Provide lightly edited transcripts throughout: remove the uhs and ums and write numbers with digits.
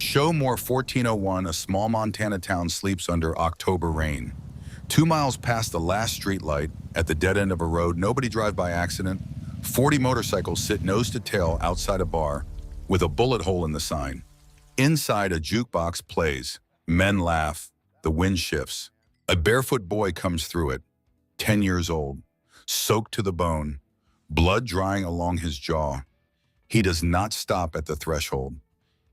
Showmore 1401, a small Montana town sleeps under October rain. 2 miles past the last streetlight, at the dead end of a road, nobody drive by accident, 40 motorcycles sit nose to tail outside a bar with a bullet hole in the sign. Inside, a jukebox plays. Men laugh. The wind shifts. A barefoot boy comes through it, 10 years old, soaked to the bone, blood drying along his jaw. He does not stop at the threshold.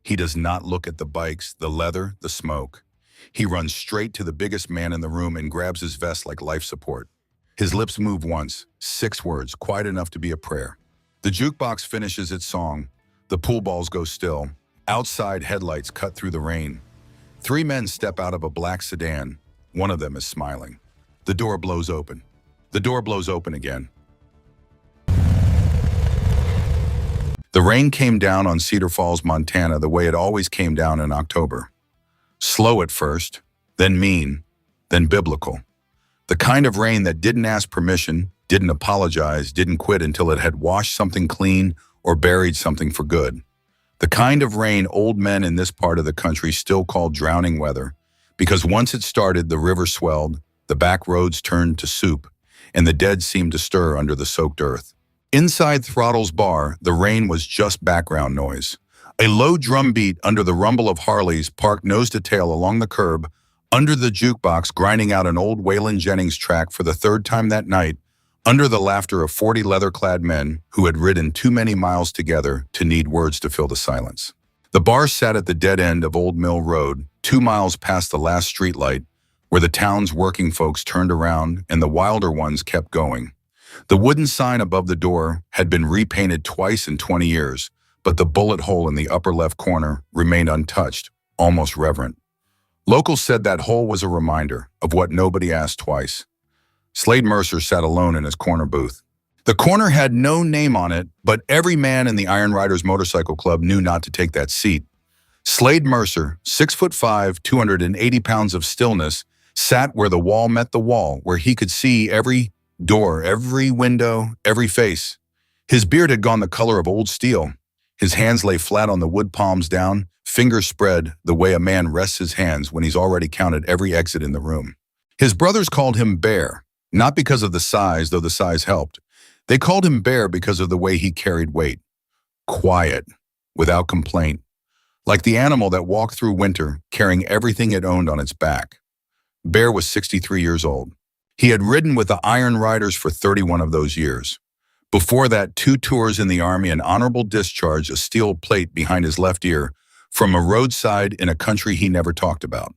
He does not look at the bikes, the leather, the smoke. He runs straight to the biggest man in the room and grabs his vest like life support. His lips move once, 6 words, quiet enough to be a prayer. The jukebox finishes its song. The pool balls go still. Outside, headlights cut through the rain. 3 men step out of a black sedan. One of them is smiling. The door blows open. The door blows open again. The rain came down on Cedar Falls, Montana, the way it always came down in October. Slow at first, then mean, then biblical. The kind of rain that didn't ask permission, didn't apologize, didn't quit until it had washed something clean or buried something for good. The kind of rain old men in this part of the country still call drowning weather, because once it started, the river swelled, the back roads turned to soup, and the dead seemed to stir under the soaked earth. Inside Throttle's bar, the rain was just background noise. A low drum beat under the rumble of Harleys parked nose to tail along the curb, under the jukebox grinding out an old Waylon Jennings track for the 3rd time that night, under the laughter of 40 leather-clad men who had ridden too many miles together to need words to fill the silence. The bar sat at the dead end of Old Mill Road, 2 miles past the last streetlight, where the town's working folks turned around and the wilder ones kept going. The wooden sign above the door had been repainted twice in 20 years, but the bullet hole in the upper left corner remained untouched, almost reverent. Locals said that hole was a reminder of what nobody asked twice. Slade Mercer sat alone in his corner booth. The corner had no name on it, but every man in the Iron Riders Motorcycle Club knew not to take that seat. Slade Mercer, 6'5", 280 pounds of stillness, sat where the wall met the wall, where he could see every door, every window, every face. His beard had gone the color of old steel. His hands lay flat on the wood, palms down, fingers spread the way a man rests his hands when he's already counted every exit in the room. His brothers called him Bear, not because of the size, though the size helped. They called him Bear because of the way he carried weight. Quiet, without complaint, like the animal that walked through winter carrying everything it owned on its back. Bear was 63 years old. He had ridden with the Iron Riders for 31 of those years. Before that, 2 tours in the Army, an honorable discharge, a steel plate behind his left ear, from a roadside in a country he never talked about.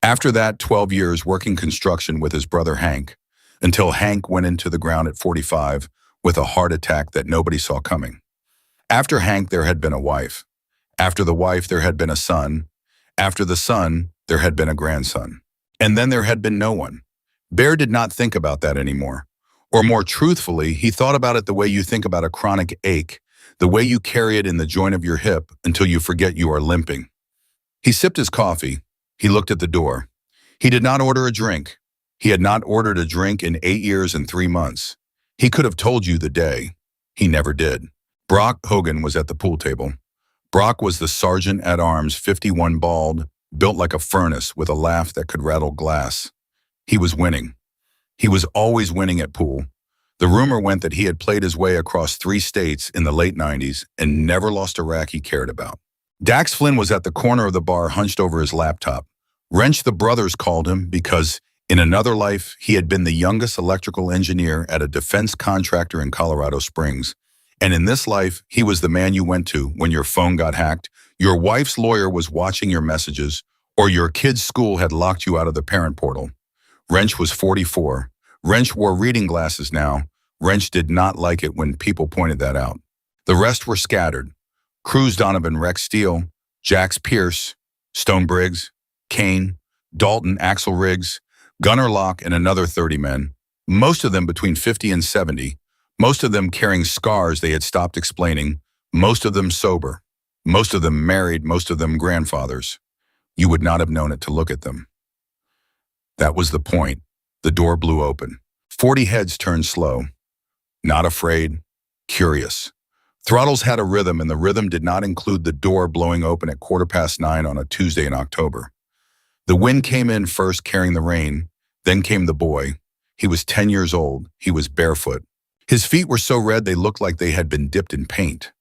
After that, 12 years working construction with his brother Hank, until Hank went into the ground at 45 with a heart attack that nobody saw coming. After Hank, there had been a wife. After the wife, there had been a son. After the son, there had been a grandson. And then there had been no one. Bear did not think about that anymore. Or more truthfully, he thought about it the way you think about a chronic ache, the way you carry it in the joint of your hip until you forget you are limping. He sipped his coffee. He looked at the door. He did not order a drink. He had not ordered a drink in 8 years and 3 months. He could have told you the day. He never did. Brock Hogan was at the pool table. Brock was the sergeant-at-arms, 51, bald, built like a furnace with a laugh that could rattle glass. He was winning. He was always winning at pool. The rumor went that he had played his way across 3 states in the late 90s and never lost a rack he cared about. Dax Flynn was at the corner of the bar, hunched over his laptop. Wrench the brothers called him because in another life, he had been the youngest electrical engineer at a defense contractor in Colorado Springs. And in this life, he was the man you went to when your phone got hacked, your wife's lawyer was watching your messages, or your kid's school had locked you out of the parent portal. Wrench was 44. Wrench wore reading glasses now. Wrench did not like it when people pointed that out. The rest were scattered. Cruz Donovan, Rex Steele, Jax Pierce, Stone Briggs, Kane, Dalton, Axel Riggs, Gunnar Locke, and another 30 men, most of them between 50 and 70, most of them carrying scars they had stopped explaining, most of them sober, most of them married, most of them grandfathers. You would not have known it to look at them. That was the point. The door blew open. 40 heads turned slow. Not afraid, curious. Throttles had a rhythm, and the rhythm did not include the door blowing open at 9:15 on a Tuesday in October. The wind came in first carrying the rain, then came the boy. He was 10 years old. He was barefoot. His feet were so red they looked like they had been dipped in paint.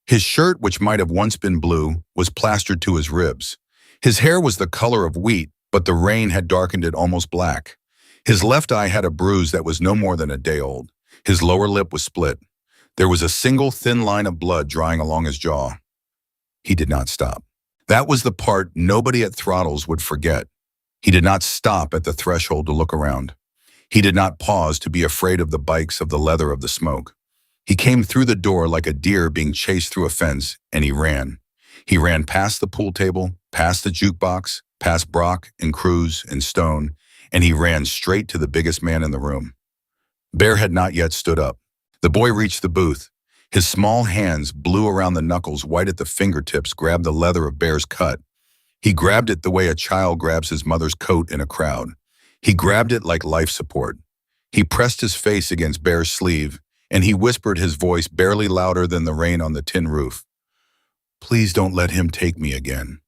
His shirt, which might have once been blue, was plastered to his ribs. His hair was the color of wheat, but the rain had darkened it almost black. His left eye had a bruise that was no more than a day old. His lower lip was split. There was a single thin line of blood drying along his jaw. He did not stop. That was the part nobody at Throttles would forget. He did not stop at the threshold to look around. He did not pause to be afraid of the bikes, of the leather, of the smoke. He came through the door like a deer being chased through a fence, and he ran. He ran past the pool table, past the jukebox, past Brock and Cruz and Stone, and he ran straight to the biggest man in the room. Bear had not yet stood up. The boy reached the booth. His small hands, blue around the knuckles, white at the fingertips, grabbed the leather of Bear's cut. He grabbed it the way a child grabs his mother's coat in a crowd. He grabbed it like life support. He pressed his face against Bear's sleeve, and he whispered, his voice barely louder than the rain on the tin roof. "Please don't let him take me again."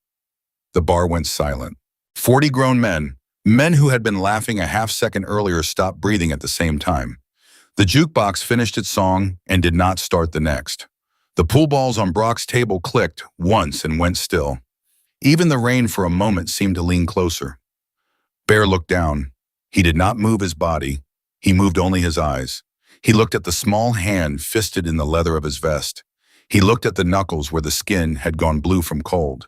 The bar went silent. 40 grown men, men who had been laughing a half-second earlier, stopped breathing at the same time. The jukebox finished its song and did not start the next. The pool balls on Brock's table clicked once and went still. Even the rain for a moment seemed to lean closer. Bear looked down. He did not move his body. He moved only his eyes. He looked at the small hand fisted in the leather of his vest. He looked at the knuckles where the skin had gone blue from cold.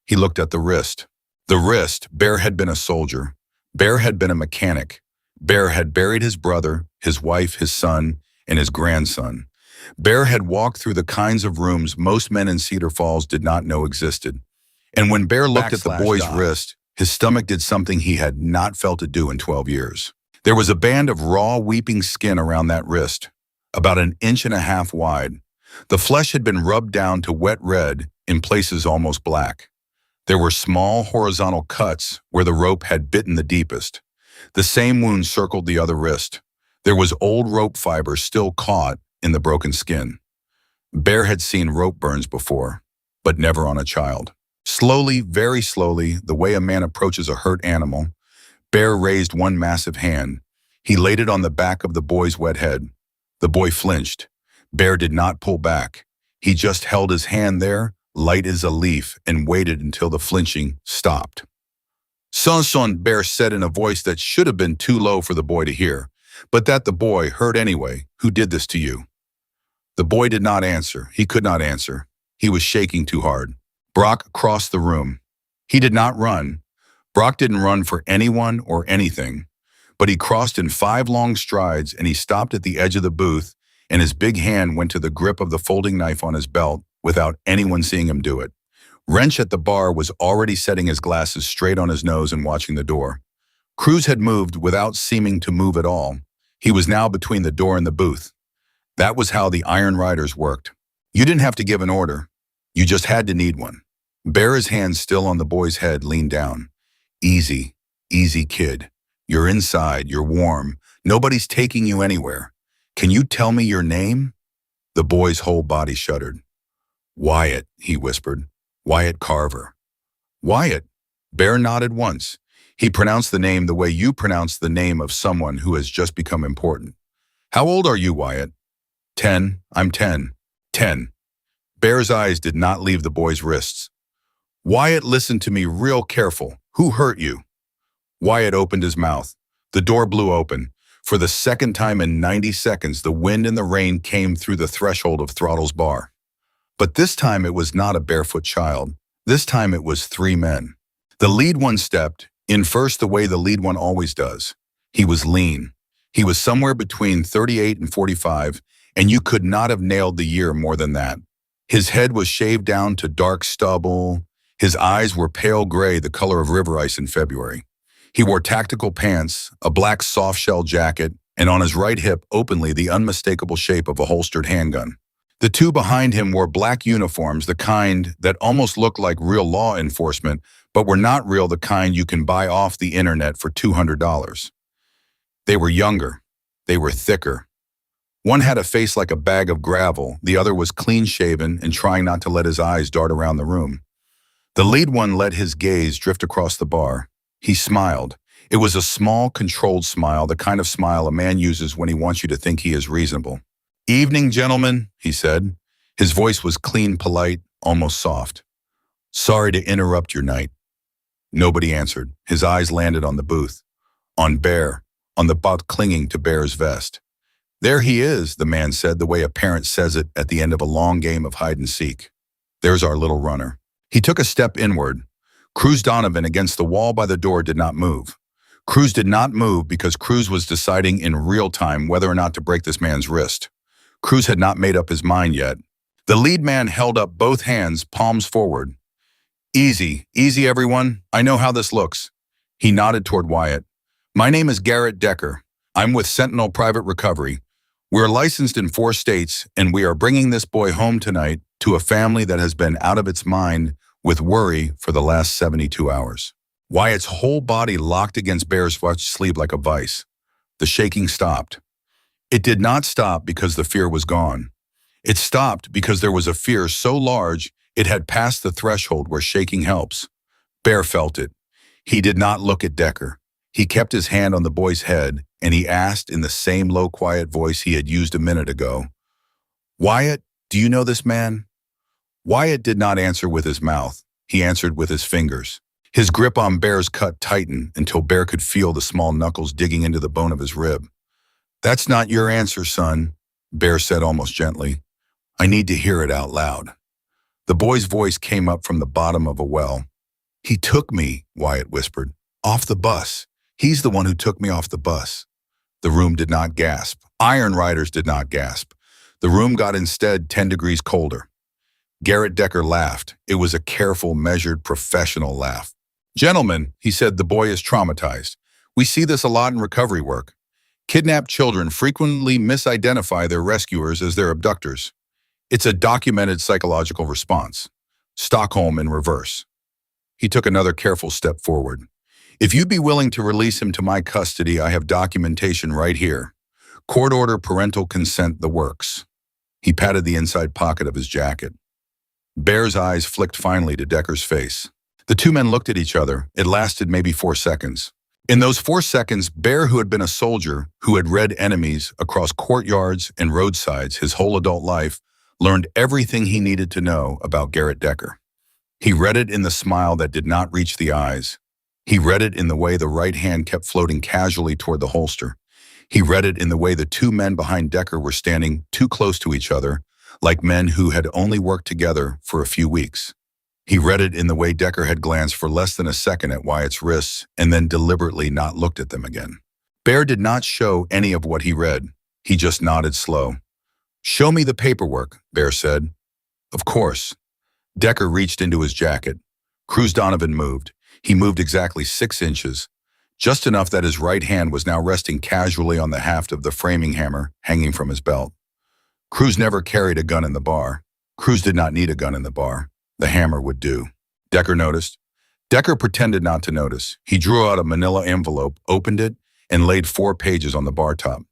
He looked at the wrist. The wrist. Bear had been a soldier. Bear had been a mechanic. Bear had buried his brother, his wife, his son, and his grandson. Bear had walked through the kinds of rooms most men in Cedar Falls did not know existed. And when Bear looked at the boy's wrist, his stomach did something he had not felt it do in 12 years. There was a band of raw, weeping skin around that wrist, about 1.5 inches wide. The flesh had been rubbed down to wet red, in places almost black. There were small horizontal cuts where the rope had bitten the deepest. The same wound circled the other wrist. There was old rope fiber still caught in the broken skin. Bear had seen rope burns before, but never on a child. Slowly, very slowly, the way a man approaches a hurt animal, Bear raised one massive hand. He laid it on the back of the boy's wet head. The boy flinched. Bear did not pull back. He just held his hand there, light as a leaf, and waited until the flinching stopped. "Son," Bear said in a voice that should have been too low for the boy to hear, but that the boy heard anyway. "Who did this to you?" The boy did not answer. He could not answer. He was shaking too hard. Brock crossed the room. He did not run. Brock didn't run for anyone or anything, but he crossed in 5 long strides, and he stopped at the edge of the booth, and his big hand went to the grip of the folding knife on his belt without anyone seeing him do it. Wrench at the bar was already setting his glasses straight on his nose and watching the door. Cruz had moved without seeming to move at all. He was now between the door and the booth. That was how the Iron Riders worked. You didn't have to give an order. You just had to need one. Bear's hand still on the boy's head leaned down. "Easy, easy, kid. You're inside, you're warm. Nobody's taking you anywhere. Can you tell me your name?" The boy's whole body shuddered. "Wyatt," he whispered. "Wyatt Carver." "Wyatt." Bear nodded once. He pronounced the name the way you pronounce the name of someone who has just become important. "How old are you, Wyatt?" 10. I'm 10. 10. Bear's eyes did not leave the boy's wrists. "Wyatt, listen to me real careful. Who hurt you?" Wyatt opened his mouth. The door blew open. For the second time in 90 seconds, the wind and the rain came through the threshold of Throttle's bar. But this time it was not a barefoot child. This time it was 3 men. The lead one stepped in first the way the lead one always does. He was lean. He was somewhere between 38 and 45, and you could not have nailed the year more than that. His head was shaved down to dark stubble. His eyes were pale gray, the color of river ice in February. He wore tactical pants, a black soft-shell jacket, and on his right hip openly the unmistakable shape of a holstered handgun. The 2 behind him wore black uniforms, the kind that almost looked like real law enforcement, but were not real, the kind you can buy off the internet for $200. They were younger. They were thicker. One had a face like a bag of gravel, the other was clean-shaven and trying not to let his eyes dart around the room. The lead one let his gaze drift across the bar. He smiled. It was a small, controlled smile, the kind of smile a man uses when he wants you to think he is reasonable. "Evening, gentlemen," he said. His voice was clean, polite, almost soft. "Sorry to interrupt your night." Nobody answered. His eyes landed on the booth, on Bear, on the buck clinging to Bear's vest. "There he is," the man said, the way a parent says it at the end of a long game of hide and seek. "There's our little runner." He took a step inward. Cruz Donovan against the wall by the door did not move. Cruz did not move because Cruz was deciding in real time whether or not to break this man's wrist. Cruz had not made up his mind yet. The lead man held up both hands, palms forward. "Easy, easy everyone. I know how this looks." He nodded toward Wyatt. "My name is Garrett Decker. I'm with Sentinel Private Recovery. We're licensed in 4 states, and we are bringing this boy home tonight to a family that has been out of its mind with worry for the last 72 hours. Wyatt's whole body locked against Bear's sleeve like a vice. The shaking stopped. It did not stop because the fear was gone. It stopped because there was a fear so large it had passed the threshold where shaking helps. Bear felt it. He did not look at Decker. He kept his hand on the boy's head, and he asked in the same low, quiet voice he had used a minute ago, "Wyatt, do you know this man?" Wyatt did not answer with his mouth. He answered with his fingers. His grip on Bear's cut tightened until Bear could feel the small knuckles digging into the bone of his rib. "That's not your answer, son," Bear said almost gently. "I need to hear it out loud." The boy's voice came up from the bottom of a well. "He took me," Wyatt whispered, "off the bus. He's the one who took me off the bus." The room did not gasp. Iron Riders did not gasp. The room got instead 10 degrees colder. Garrett Decker laughed. It was a careful, measured, professional laugh. "Gentlemen," he said, "the boy is traumatized. We see this a lot in recovery work. Kidnapped children frequently misidentify their rescuers as their abductors. It's a documented psychological response. Stockholm in reverse." He took another careful step forward. "If you'd be willing to release him to my custody, I have documentation right here. Court order, parental consent, the works." He patted the inside pocket of his jacket. Bear's eyes flicked finally to Decker's face. The two men looked at each other. It lasted maybe 4 seconds. In those 4 seconds, Bear, who had been a soldier, who had read enemies across courtyards and roadsides his whole adult life, learned everything he needed to know about Garrett Decker. He read it in the smile that did not reach the eyes. He read it in the way the right hand kept floating casually toward the holster. He read it in the way the 2 men behind Decker were standing too close to each other, like men who had only worked together for a few weeks. He read it in the way Decker had glanced for less than a second at Wyatt's wrists and then deliberately not looked at them again. Bear did not show any of what he read. He just nodded slow. "Show me the paperwork," Bear said. "Of course." Decker reached into his jacket. Cruz Donovan moved. He moved exactly 6 inches, just enough that his right hand was now resting casually on the haft of the framing hammer hanging from his belt. Cruz never carried a gun in the bar. Cruz did not need a gun in the bar. The hammer would do. Decker noticed. Decker pretended not to notice. He drew out a manila envelope, opened it, and laid 4 pages on the bar top.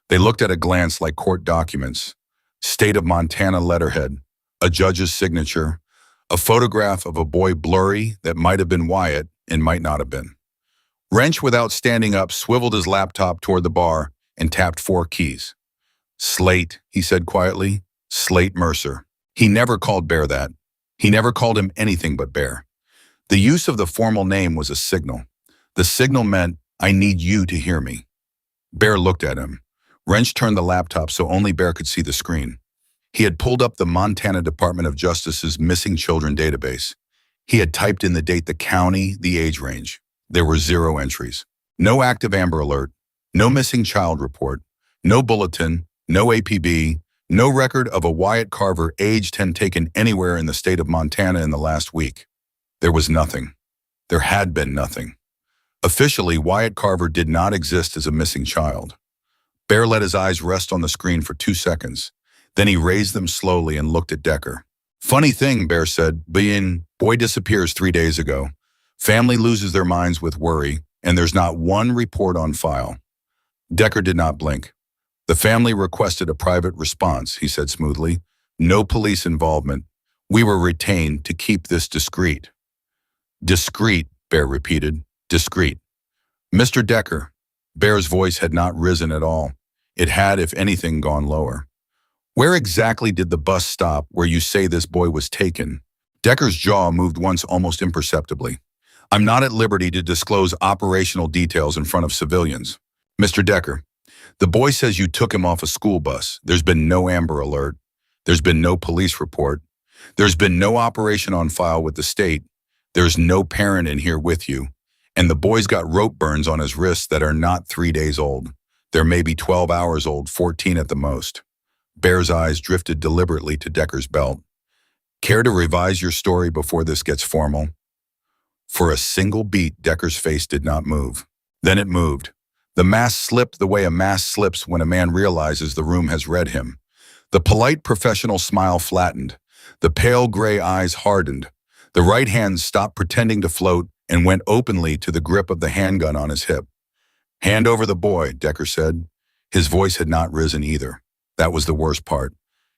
They looked at a glance like court documents. State of Montana letterhead, a judge's signature, a photograph of a boy blurry that might have been Wyatt and might not have been. Wrench, without standing up, swiveled his laptop toward the bar and tapped 4 keys. "Slate," he said quietly. "Slate Mercer." He never called Bear that. He never called him anything but Bear. The use of the formal name was a signal. The signal meant, "I need you to hear me." Bear looked at him. Wrench turned the laptop so only Bear could see the screen. He had pulled up the Montana Department of Justice's missing children database. He had typed in the date, the county, the age range. There were 0 entries. No active Amber Alert, no missing child report, no bulletin, no APB, no record of a Wyatt Carver age 10 taken anywhere in the state of Montana in the last week. There was nothing. There had been nothing. Officially, Wyatt Carver did not exist as a missing child. Bear let his eyes rest on the screen for 2 seconds. Then he raised them slowly and looked at Decker. "Funny thing," Bear said, boy disappears 3 days ago. Family loses their minds with worry, and there's not one report on file." Decker did not blink. The family requested a private response, he said smoothly. No police involvement. We were retained to keep this discreet. Discreet, Bear repeated. Discreet. Mr. Decker. Bear's voice had not risen at all. It had, if anything, gone lower. Where exactly did the bus stop where you say this boy was taken? Decker's jaw moved once almost imperceptibly. I'm not at liberty to disclose operational details in front of civilians. Mr. Decker, the boy says you took him off a school bus. There's been no Amber Alert. There's been no police report. There's been no operation on file with the state. There's no parent in here with you. And the boy's got rope burns on his wrists that are not 3 days old. They're maybe 12 hours old, 14 at the most. Bear's eyes drifted deliberately to Decker's belt. Care to revise your story before this gets formal? For a single beat, Decker's face did not move. Then it moved. The mask slipped the way a mask slips when a man realizes the room has read him. The polite professional smile flattened. The pale gray eyes hardened. The right hand stopped pretending to float and went openly to the grip of the handgun on his hip. Hand over the boy, Decker said. His voice had not risen either. That was the worst part.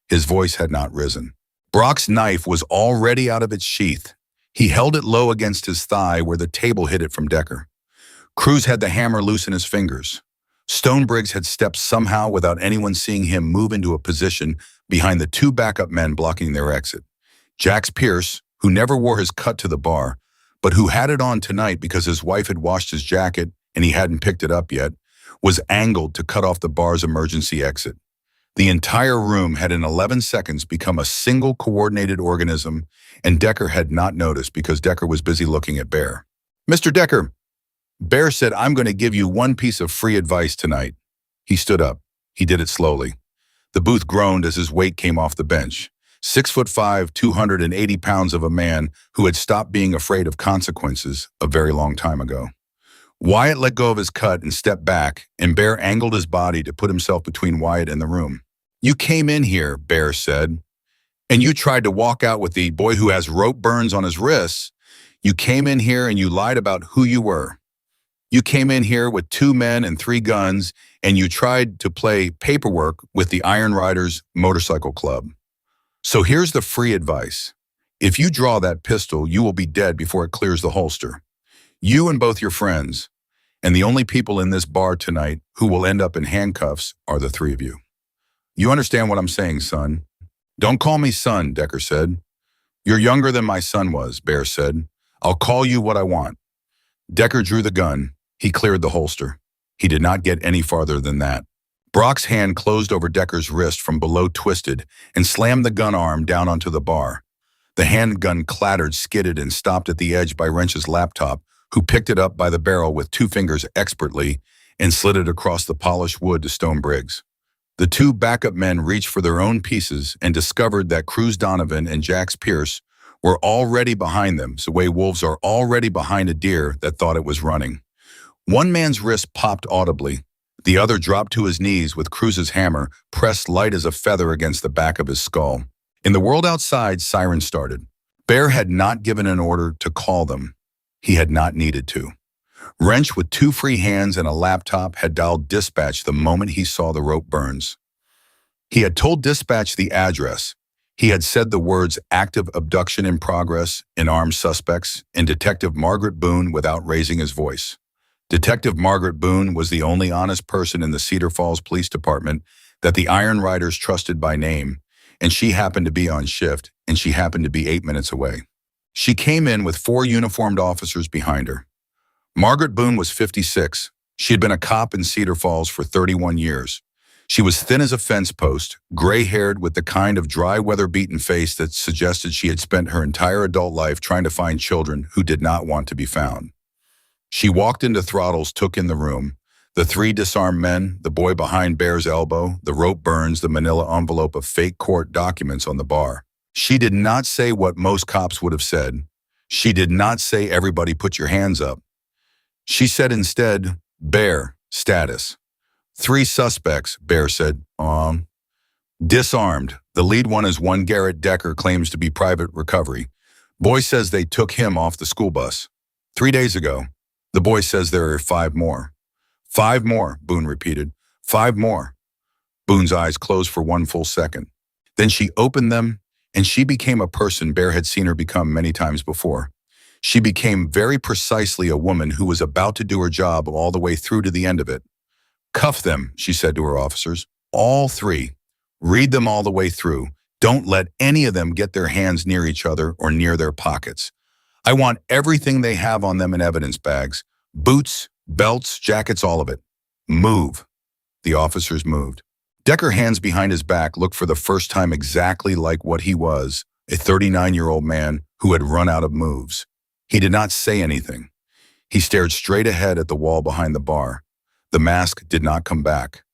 His voice had not risen. Brock's knife was already out of its sheath. He held it low against his thigh where the table hid it from Decker. Cruz had the hammer loose in his fingers. Stonebriggs had stepped somehow without anyone seeing him move into a position behind the two backup men blocking their exit. Jax Pierce, who never wore his cut to the bar, but who had it on tonight because his wife had washed his jacket and he hadn't picked it up yet, was angled to cut off the bar's emergency exit. The entire room had in 11 seconds become a single coordinated organism, and Decker had not noticed because Decker was busy looking at Bear. Mr. Decker, Bear said, I'm going to give you one piece of free advice tonight. He stood up. He did it slowly. The booth groaned as his weight came off the bench. 6'5", 280 pounds of a man who had stopped being afraid of consequences a very long time ago. Wyatt let go of his cut and stepped back, and Bear angled his body to put himself between Wyatt and the room. You came in here, Bear said, and you tried to walk out with the boy who has rope burns on his wrists. You came in here and you lied about who you were. You came in here with 2 men and 3 guns, and you tried to play paperwork with the Iron Riders Motorcycle Club. So here's the free advice. If you draw that pistol, you will be dead before it clears the holster. You and both your friends, and the only people in this bar tonight who will end up in handcuffs are the 3 of you. You understand what I'm saying, son? Don't call me son, Decker said. You're younger than my son was, Bear said. I'll call you what I want. Decker drew the gun. He cleared the holster. He did not get any farther than that. Brock's hand closed over Decker's wrist from below, twisted, and slammed the gun arm down onto the bar. The handgun clattered, skidded, and stopped at the edge by Wrench's laptop, who picked it up by the barrel with 2 fingers expertly and slid it across the polished wood to Stonebriggs. The 2 backup men reached for their own pieces and discovered that Cruz Donovan and Jax Pierce were already behind them, the way wolves are already behind a deer that thought it was running. One man's wrist popped audibly. The other dropped to his knees with Cruz's hammer pressed light as a feather against the back of his skull. In the world outside, sirens started. Bear had not given an order to call them. He had not needed to. Wrench, with 2 free hands and a laptop, had dialed dispatch the moment he saw the rope burns. He had told dispatch the address. He had said the words active abduction in progress and armed suspects and Detective Margaret Boone without raising his voice. Detective Margaret Boone was the only honest person in the Cedar Falls Police Department that the Iron Riders trusted by name, and she happened to be on shift, and she happened to be 8 minutes away. She came in with 4 uniformed officers behind her. Margaret Boone was 56. She had been a cop in Cedar Falls for 31 years. She was thin as a fence post, gray-haired with the kind of dry, weather-beaten face that suggested she had spent her entire adult life trying to find children who did not want to be found. She walked into Throttles, took in the room. The 3 disarmed men, the boy behind Bear's elbow, the rope burns, the manila envelope of fake court documents on the bar. She did not say what most cops would have said. She did not say, everybody put your hands up. She said instead, Bear, status. 3 suspects, Bear said. Disarmed. The lead one is one Garrett Decker, claims to be private recovery. Boy says they took him off the school bus 3 days ago. The boy says there are 5 more. 5 more, Boone repeated. 5 more. Boone's eyes closed for one full second. Then she opened them, and she became a person Bear had seen her become many times before. She became very precisely a woman who was about to do her job all the way through to the end of it. Cuff them, she said to her officers. All three. Read them all the way through. Don't let any of them get their hands near each other or near their pockets. I want everything they have on them in evidence bags. Boots, belts, jackets, all of it. Move. The officers moved. Decker, hands behind his back, looked for the first time exactly like what he was, a 39-year-old man who had run out of moves. He did not say anything. He stared straight ahead at the wall behind the bar. The mask did not come back.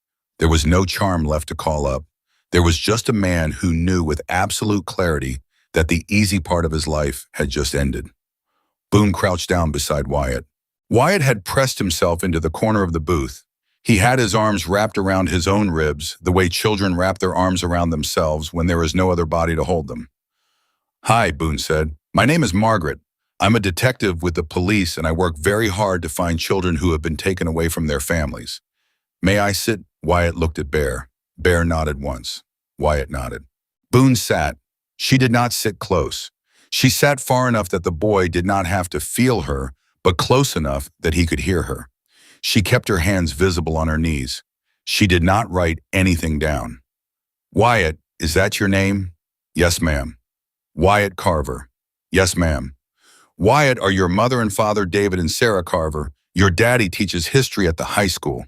There was no charm left to call up. There was just a man who knew with absolute clarity that the easy part of his life had just ended. Boone crouched down beside Wyatt. Wyatt had pressed himself into the corner of the booth. He had his arms wrapped around his own ribs, the way children wrap their arms around themselves when there is no other body to hold them. Hi, Boone said. My name is Margaret. I'm a detective with the police, and I work very hard to find children who have been taken away from their families. May I sit? Wyatt looked at Bear. Bear nodded once. Wyatt nodded. Boone sat. She did not sit close. She sat far enough that the boy did not have to feel her, but close enough that he could hear her. She kept her hands visible on her knees. She did not write anything down. Wyatt, is that your name? Yes, ma'am. Wyatt Carver. Yes, ma'am. Wyatt, are your mother and father David and Sarah Carver? Your daddy teaches history at the high school.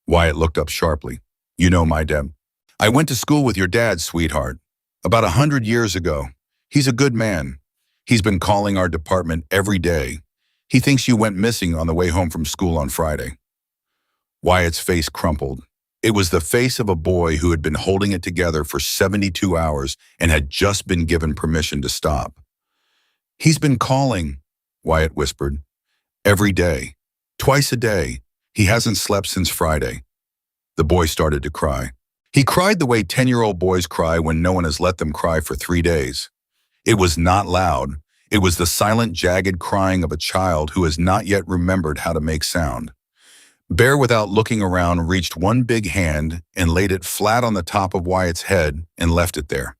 Wyatt looked up sharply. You know my dad. I went to school with your dad, sweetheart. About 100 years ago. He's a good man. He's been calling our department every day. He thinks you went missing on the way home from school on Friday. Wyatt's face crumpled. It was the face of a boy who had been holding it together for 72 hours and had just been given permission to stop. He's been calling, Wyatt whispered. Every day. Twice a day. He hasn't slept since Friday. The boy started to cry. He cried the way 10-year-old boys cry when no one has let them cry for 3 days. It was not loud. It was the silent, jagged crying of a child who has not yet remembered how to make sound. Bear, without looking around, reached one big hand and laid it flat on the top of Wyatt's head and left it there.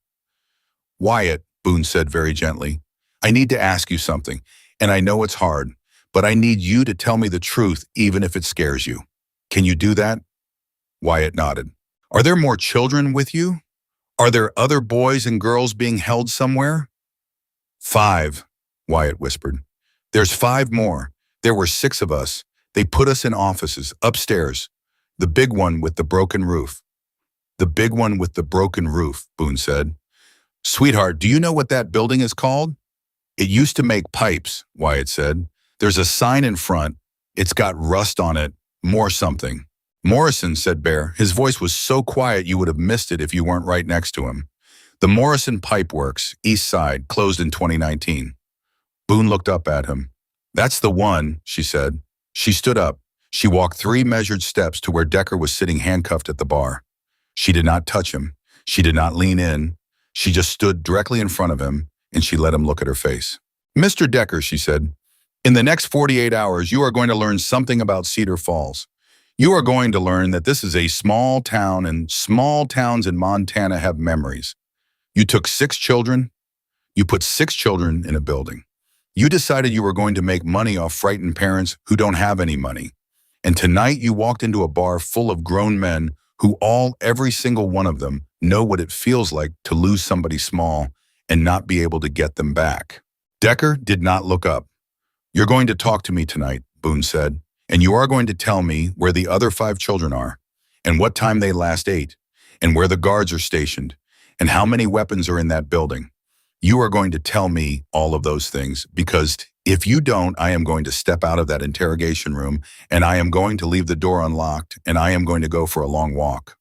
Wyatt, Boone said very gently, I need to ask you something, and I know it's hard, but I need you to tell me the truth even if it scares you. Can you do that? Wyatt nodded. Are there more children with you? Are there other boys and girls being held somewhere? 5, Wyatt whispered. There's 5 more. There were 6 of us. They put us in offices, upstairs. The big one with the broken roof. The big one with the broken roof, Boone said. Sweetheart, do you know what that building is called? It used to make pipes, Wyatt said. There's a sign in front. It's got rust on it. More something. Morrison, said Bear. His voice was so quiet you would have missed it if you weren't right next to him. The Morrison Pipe Works, East Side, closed in 2019. Boone looked up at him. That's the one, she said. She stood up. She walked 3 measured steps to where Decker was sitting handcuffed at the bar. She did not touch him. She did not lean in. She just stood directly in front of him, and she let him look at her face. Mr. Decker, she said, in the next 48 hours, you are going to learn something about Cedar Falls. You are going to learn that this is a small town, and small towns in Montana have memories. You took 6 children. You put 6 children in a building. You decided you were going to make money off frightened parents who don't have any money. And tonight you walked into a bar full of grown men who every single one of them, know what it feels like to lose somebody small and not be able to get them back. Decker did not look up. You're going to talk to me tonight, Boone said, and you are going to tell me where the other 5 children are, and what time they last ate, and where the guards are stationed, and how many weapons are in that building. You are going to tell me all of those things, because if you don't, I am going to step out of that interrogation room, and I am going to leave the door unlocked, and I am going to go for a long walk.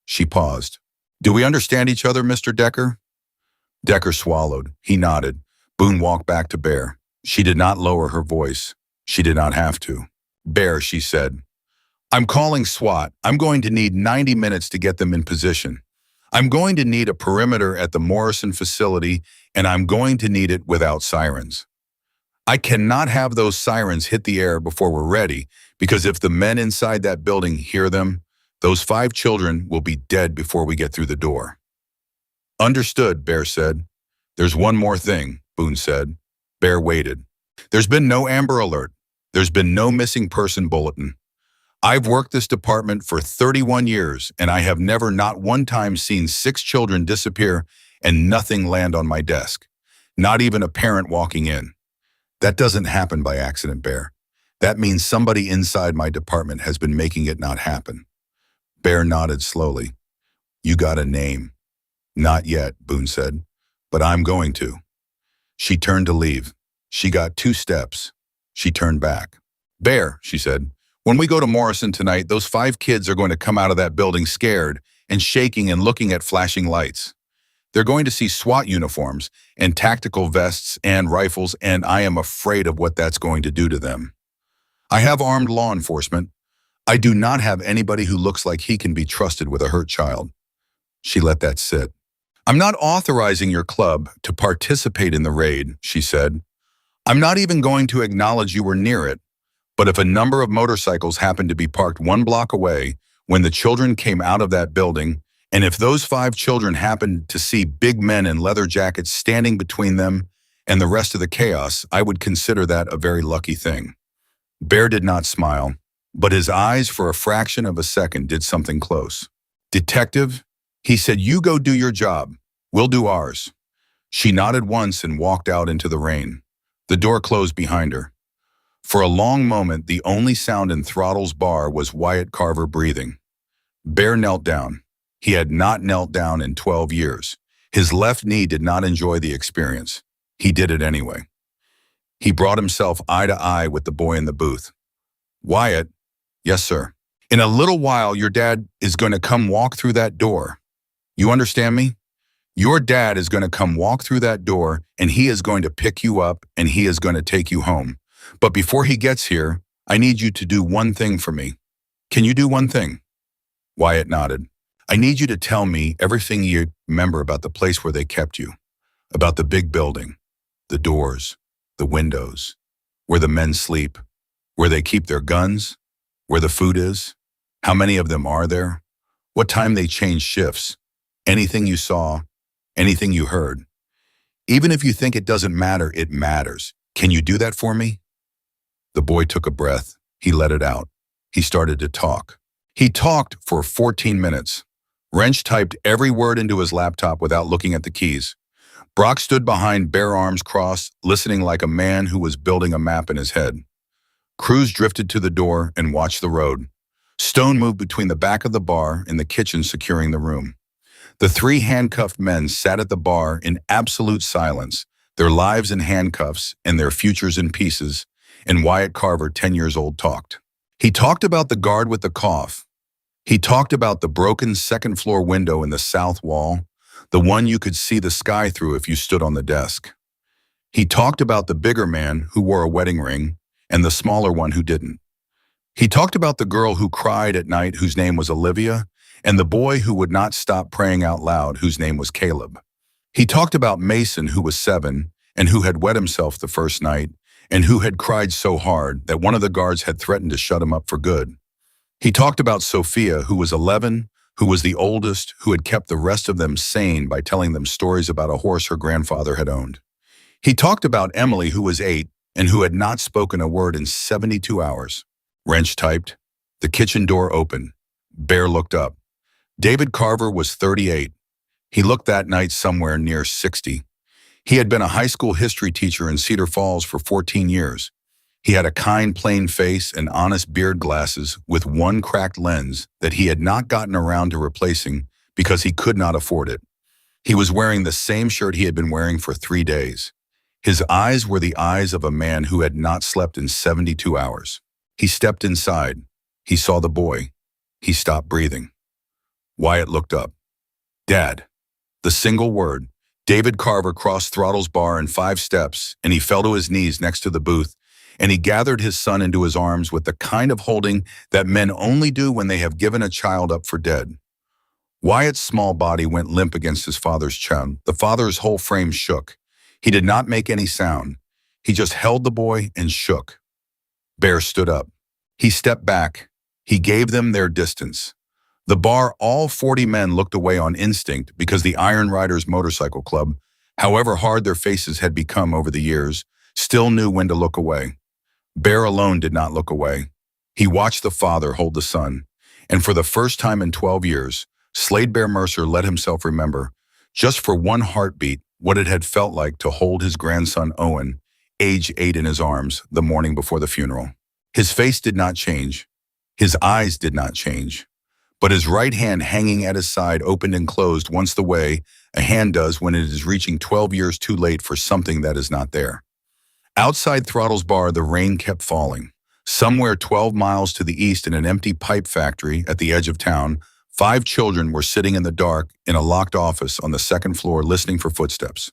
She paused. Do we understand each other, Mr. Decker? Decker swallowed. He nodded. Boone walked back to Bear. She did not lower her voice. She did not have to. Bear, she said, I'm calling SWAT. I'm going to need 90 minutes to get them in position. I'm going to need a perimeter at the Morrison facility, and I'm going to need it without sirens. I cannot have those sirens hit the air before we're ready, because if the men inside that building hear them, Those 5 children will be dead before we get through the door. Understood, Bear said. There's one more thing, Boone said. Bear waited. There's been no Amber Alert. There's been no missing person bulletin. I've worked this department for 31 years, and I have never not one time seen 6 children disappear and nothing land on my desk. Not even a parent walking in. That doesn't happen by accident, Bear. That means somebody inside my department has been making it not happen. Bear nodded slowly. You got a name. Not yet, Boone said, but I'm going to. She turned to leave. She got 2 steps. She turned back. Bear, she said, when we go to Morrison tonight, those 5 kids are going to come out of that building scared and shaking and looking at flashing lights. They're going to see SWAT uniforms and tactical vests and rifles, and I am afraid of what that's going to do to them. I have armed law enforcement. I do not have anybody who looks like he can be trusted with a hurt child. She let that sit. I'm not authorizing your club to participate in the raid, she said. I'm not even going to acknowledge you were near it, but if a number of motorcycles happened to be parked 1 block away when the children came out of that building, and if those 5 children happened to see big men in leather jackets standing between them and the rest of the chaos, I would consider that a very lucky thing. Bear did not smile, but his eyes for a fraction of a second did something close. Detective, he said, you go do your job. We'll do ours. She nodded once and walked out into the rain. The door closed behind her. For a long moment, the only sound in Throttle's bar was Wyatt Carver breathing. Bear knelt down. He had not knelt down in 12 years. His left knee did not enjoy the experience. He did it anyway. He brought himself eye to eye with the boy in the booth. Wyatt, yes, sir. In a little while, your dad is going to come walk through that door. You understand me? Your dad is going to come walk through that door, and he is going to pick you up, and he is going to take you home. But before he gets here, I need you to do one thing for me. Can you do one thing? Wyatt nodded. I need you to tell me everything you remember about the place where they kept you, about the big building, the doors, the windows, where the men sleep, where they keep their guns, where the food is, how many of them are there, what time they change shifts, anything you saw, anything you heard. Even if you think it doesn't matter, it matters. Can you do that for me? The boy took a breath. He let it out. He started to talk. He talked for 14 minutes. Wrench typed every word into his laptop without looking at the keys. Brock stood behind, bare arms crossed, listening like a man who was building a map in his head. Cruz drifted to the door and watched the road. Stone moved between the back of the bar and the kitchen, securing the room. The 3 handcuffed men sat at the bar in absolute silence, their lives in handcuffs and their futures in pieces, and Wyatt Carver, 10 years old, talked. He talked about the guard with the cough. He talked about the broken second-floor window in the south wall, the one you could see the sky through if you stood on the desk. He talked about the bigger man who wore a wedding ring and the smaller one who didn't. He talked about the girl who cried at night whose name was Olivia, and the boy who would not stop praying out loud whose name was Caleb. He talked about Mason, who was 7 and who had wet himself the first night and who had cried so hard that one of the guards had threatened to shut him up for good. He talked about Sophia, who was 11, who was the oldest, who had kept the rest of them sane by telling them stories about a horse her grandfather had owned. He talked about Emily, who was 8 and who had not spoken a word in 72 hours. Wrench typed. The kitchen door opened. Bear looked up. David Carver was 38. He looked that night somewhere near 60. He had been a high school history teacher in Cedar Falls for 14 years. He had a kind, plain face and honest beard glasses with one cracked lens that he had not gotten around to replacing because he could not afford it. He was wearing the same shirt he had been wearing for 3 days. His eyes were the eyes of a man who had not slept in 72 hours. He stepped inside. He saw the boy. He stopped breathing. Wyatt looked up. Dad. The single word. David Carver crossed Throttle's bar in 5 steps, and he fell to his knees next to the booth, and he gathered his son into his arms with the kind of holding that men only do when they have given a child up for dead. Wyatt's small body went limp against his father's chest. The father's whole frame shook. He did not make any sound. He just held the boy and shook. Bear stood up. He stepped back. He gave them their distance. The bar, all 40 men looked away on instinct because the Iron Riders Motorcycle Club, however hard their faces had become over the years, still knew when to look away. Bear alone did not look away. He watched the father hold the son, and for the first time in 12 years, Slade Bear Mercer let himself remember, just for one heartbeat, what it had felt like to hold his grandson Owen, age 8, in his arms the morning before the funeral. His face did not change. His eyes did not change. But his right hand hanging at his side opened and closed once the way a hand does when it is reaching 12 years too late for something that is not there. Outside Throttle's bar, the rain kept falling. Somewhere 12 miles to the east in an empty pipe factory at the edge of town, 5 children were sitting in the dark in a locked office on the second floor listening for footsteps.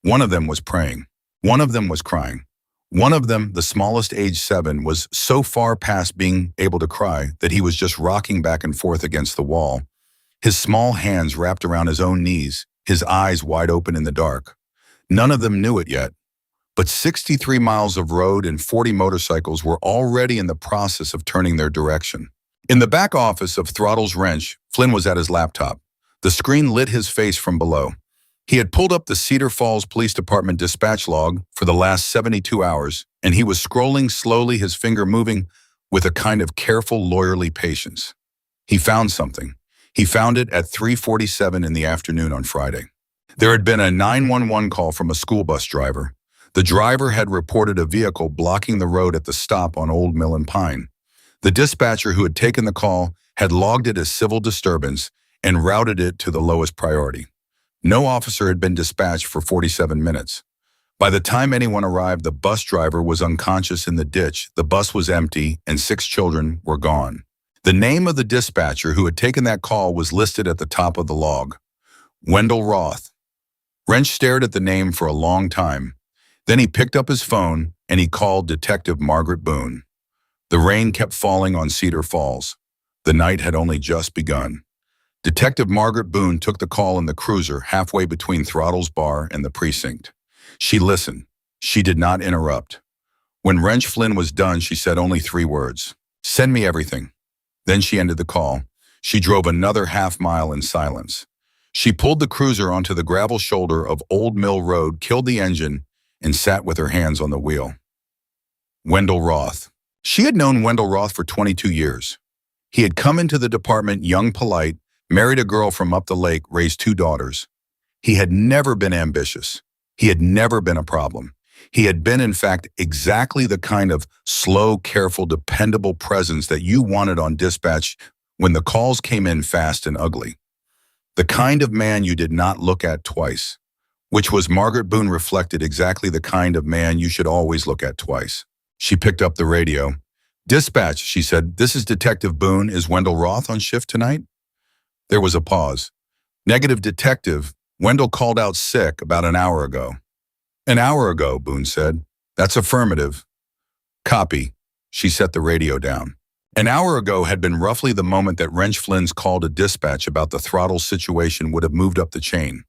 One of them was praying. One of them was crying. One of them, the smallest, age 7, was so far past being able to cry that he was just rocking back and forth against the wall, his small hands wrapped around his own knees, his eyes wide open in the dark. None of them knew it yet, but 63 miles of road and 40 motorcycles were already in the process of turning their direction. In the back office of Throttle's Wrench, Flynn was at his laptop. The screen lit his face from below. He had pulled up the Cedar Falls Police Department dispatch log for the last 72 hours, and he was scrolling slowly, his finger moving with a kind of careful, lawyerly patience. He found something. He found it at 3:47 in the afternoon on Friday. There had been a 911 call from a school bus driver. The driver had reported a vehicle blocking the road at the stop on Old Mill and Pine. The dispatcher who had taken the call had logged it as civil disturbance and routed it to the lowest priority. No officer had been dispatched for 47 minutes. By the time anyone arrived, the bus driver was unconscious in the ditch, the bus was empty, and 6 children were gone. The name of the dispatcher who had taken that call was listed at the top of the log. Wendell Roth. Wrench stared at the name for a long time. Then he picked up his phone and he called Detective Margaret Boone. The rain kept falling on Cedar Falls. The night had only just begun. Detective Margaret Boone took the call in the cruiser halfway between Throttle's bar and the precinct. She listened. She did not interrupt. When Wrench Flynn was done, she said only 3 words. "Send me everything." Then she ended the call. She drove another half-mile in silence. She pulled the cruiser onto the gravel shoulder of Old Mill Road, killed the engine, and sat with her hands on the wheel. Wendell Roth. She had known Wendell Roth for 22 years. He had come into the department young, polite, married a girl from up the lake, raised 2 daughters. He had never been ambitious. He had never been a problem. He had been, in fact, exactly the kind of slow, careful, dependable presence that you wanted on dispatch when the calls came in fast and ugly. The kind of man you did not look at twice, which was, Margaret Boone reflected, exactly the kind of man you should always look at twice. She picked up the radio. "Dispatch," she said. "This is Detective Boone. Is Wendell Roth on shift tonight?" There was a pause. "Negative, Detective. Wendell called out sick about an hour ago." "An hour ago," Boone said. "That's affirmative." "Copy." She set the radio down. An hour ago had been roughly the moment that Wrench Flynn's call to dispatch about the Throttle situation would have moved up the chain.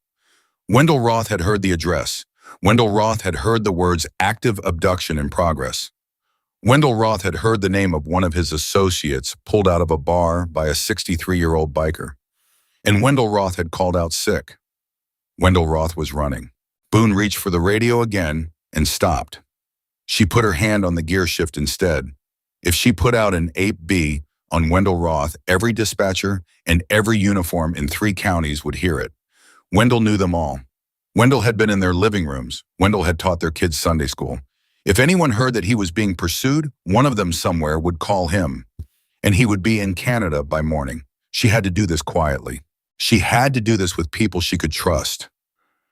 Wendell Roth had heard the address. Wendell Roth had heard the words "active abduction in progress." Wendell Roth had heard the name of one of his associates pulled out of a bar by a 63-year-old biker. And Wendell Roth had called out sick. Wendell Roth was running. Boone reached for the radio again and stopped. She put her hand on the gear shift instead. If she put out an 8B on Wendell Roth, every dispatcher and every uniform in 3 counties would hear it. Wendell knew them all. Wendell had been in their living rooms. Wendell had taught their kids Sunday school. If anyone heard that he was being pursued, one of them somewhere would call him, and he would be in Canada by morning. She had to do this quietly. She had to do this with people she could trust.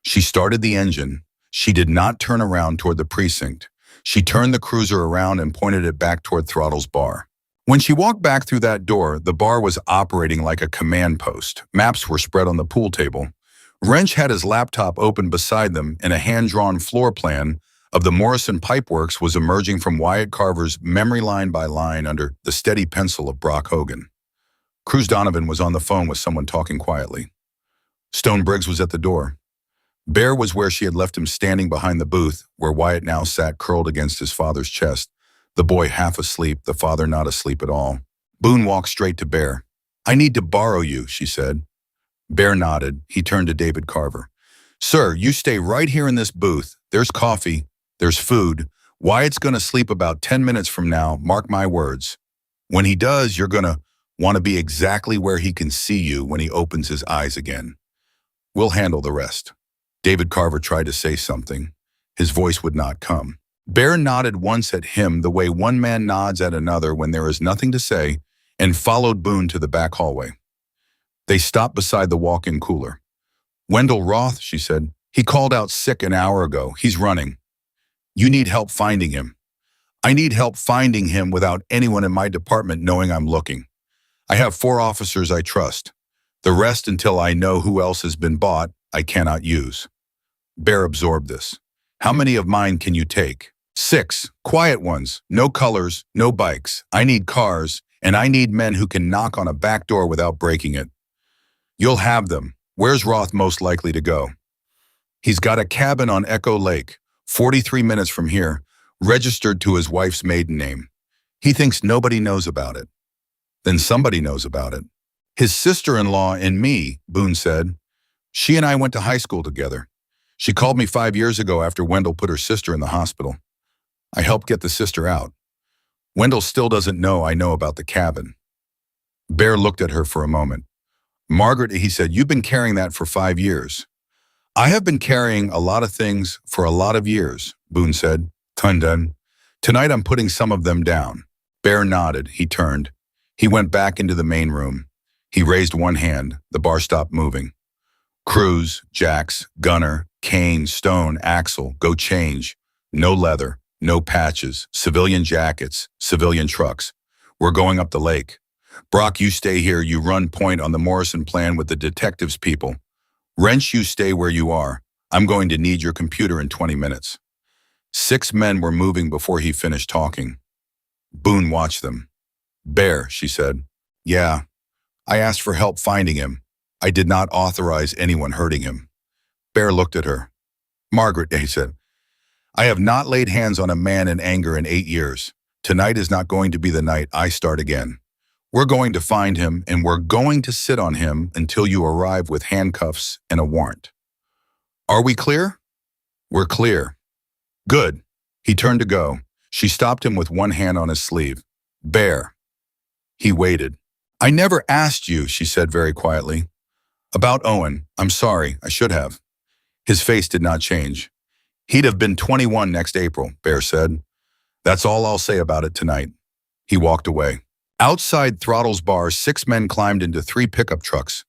She started the engine. She did not turn around toward the precinct. She turned the cruiser around and pointed it back toward Throttle's bar. When she walked back through that door, the bar was operating like a command post. Maps were spread on the pool table. Wrench had his laptop open beside them, and a hand-drawn floor plan of the Morrison Pipeworks was emerging from Wyatt Carver's memory line by line under the steady pencil of Brock Hogan. Cruz Donovan was on the phone with someone talking quietly. Stone Briggs was at the door. Bear was where she had left him, standing behind the booth, where Wyatt now sat curled against his father's chest, the boy half asleep, the father not asleep at all. Boone walked straight to Bear. I need to borrow you, she said. Bear nodded. He turned to David Carver. Sir, you stay right here in this booth. There's coffee. There's food. Wyatt's going to sleep about 10 minutes from now, mark my words. When he does, you're going to want to be exactly where he can see you when he opens his eyes again. We'll handle the rest. David Carver tried to say something. His voice would not come. Bear nodded once at him the way one man nods at another when there is nothing to say, and followed Boone to the back hallway. They stopped beside the walk-in cooler. Wendell Roth, she said. He called out sick an hour ago. He's running. You need help finding him. I need help finding him without anyone in my department knowing I'm looking. I have 4 officers I trust. The rest, until I know who else has been bought, I cannot use. Bear absorbed this. How many of mine can you take? 6. Quiet ones. No colors, no bikes. I need cars, and I need men who can knock on a back door without breaking it. You'll have them. Where's Roth most likely to go? He's got a cabin on Echo Lake, 43 minutes from here, registered to his wife's maiden name. He thinks nobody knows about it. Then somebody knows about it. His sister-in-law and me, Boone said. She and I went to high school together. She called me 5 years ago after Wendell put her sister in the hospital. I helped get the sister out. Wendell still doesn't know I know about the cabin. Bear looked at her for a moment. Margaret, he said, you've been carrying that for 5 years. I have been carrying a lot of things for a lot of years, Boone said. Dun. Tonight I'm putting some of them down. Bear nodded. He turned. He went back into the main room. He raised one hand. The bar stopped moving. Cruz, Jacks, Gunner, Kane, Stone, Axel, go change. No leather, no patches, civilian jackets, civilian trucks. We're going up the lake. Brock, you stay here. You run point on the Morrison plan with the detectives people. Wrench, you stay where you are. I'm going to need your computer in 20 minutes. 6 men were moving before he finished talking. Boone watched them. Bear, she said. Yeah, I asked for help finding him. I did not authorize anyone hurting him. Bear looked at her. Margaret, he said. I have not laid hands on a man in anger in 8 years. Tonight is not going to be the night I start again. We're going to find him, and we're going to sit on him until you arrive with handcuffs and a warrant. Are we clear? We're clear. Good. He turned to go. She stopped him with one hand on his sleeve. Bear. He waited. I never asked you, she said very quietly. About Owen. I'm sorry, I should have. His face did not change. He'd have been 21 next April, Bear said. That's all I'll say about it tonight. He walked away. Outside Throttle's bar, 6 men climbed into 3 pickup trucks.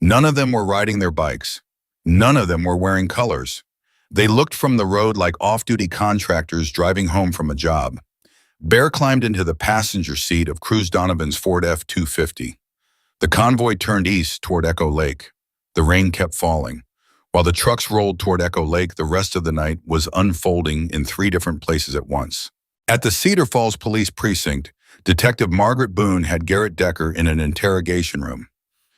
None of them were riding their bikes. None of them were wearing colors. They looked from the road like off-duty contractors driving home from a job. Bear climbed into the passenger seat of Cruz Donovan's Ford F-250. The convoy turned east toward Echo Lake. The rain kept falling. While the trucks rolled toward Echo Lake, the rest of the night was unfolding in 3 different places at once. At the Cedar Falls Police Precinct, Detective Margaret Boone had Garrett Decker in an interrogation room.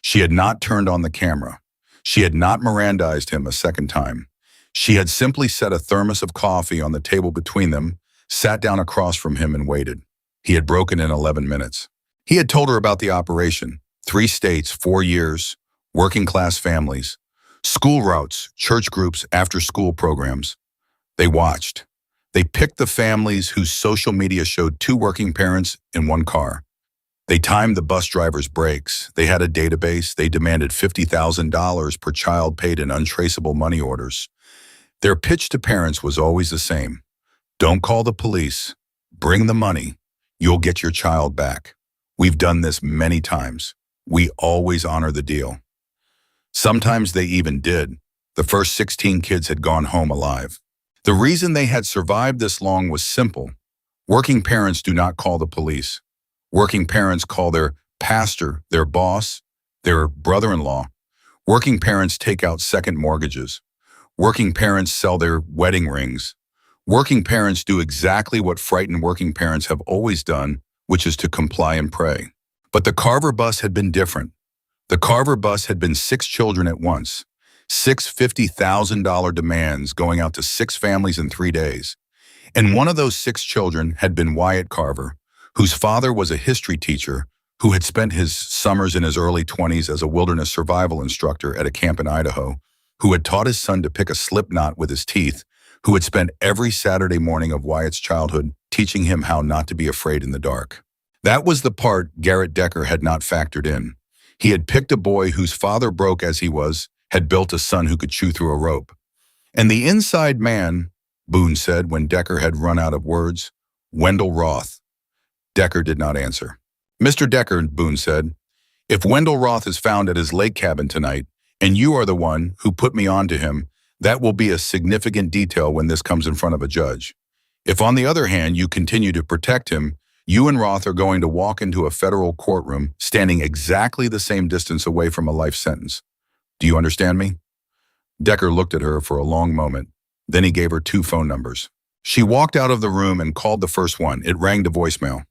She had not turned on the camera. She had not Mirandized him a second time. She had simply set a thermos of coffee on the table between them, sat down across from him and waited. He had broken in 11 minutes. He had told her about the operation, 3 states, 4 years, working-class families, school routes, church groups, after-school programs. They watched. They picked the families whose social media showed 2 working parents in 1 car. They timed the bus driver's brakes. They had a database. They demanded $50,000 per child paid in untraceable money orders. Their pitch to parents was always the same. Don't call the police. Bring the money. You'll get your child back. We've done this many times. We always honor the deal. Sometimes they even did. The first 16 kids had gone home alive. The reason they had survived this long was simple. Working parents do not call the police. Working parents call their pastor, their boss, their brother-in-law. Working parents take out second mortgages. Working parents sell their wedding rings. Working parents do exactly what frightened working parents have always done, which is to comply and pray. But the Carver bus had been different. The Carver bus had been 6 children at once. 6 $50,000 demands going out to 6 families in 3 days. And one of those 6 children had been Wyatt Carver, whose father was a history teacher who had spent his summers in his early 20s as a wilderness survival instructor at a camp in Idaho, who had taught his son to pick a slip knot with his teeth, who had spent every Saturday morning of Wyatt's childhood teaching him how not to be afraid in the dark. That was the part Garrett Decker had not factored in. He had picked a boy whose father, broke as he was, had built a son who could chew through a rope. And the inside man, Boone said when Decker had run out of words, Wendell Roth. Decker did not answer. Mr. Decker, Boone said, if Wendell Roth is found at his lake cabin tonight, and you are the one who put me on to him, that will be a significant detail when this comes in front of a judge. If, on the other hand, you continue to protect him, you and Roth are going to walk into a federal courtroom standing exactly the same distance away from a life sentence. Do you understand me? Decker looked at her for a long moment. Then he gave her 2 phone numbers. She walked out of the room and called the first one. It rang to voicemail.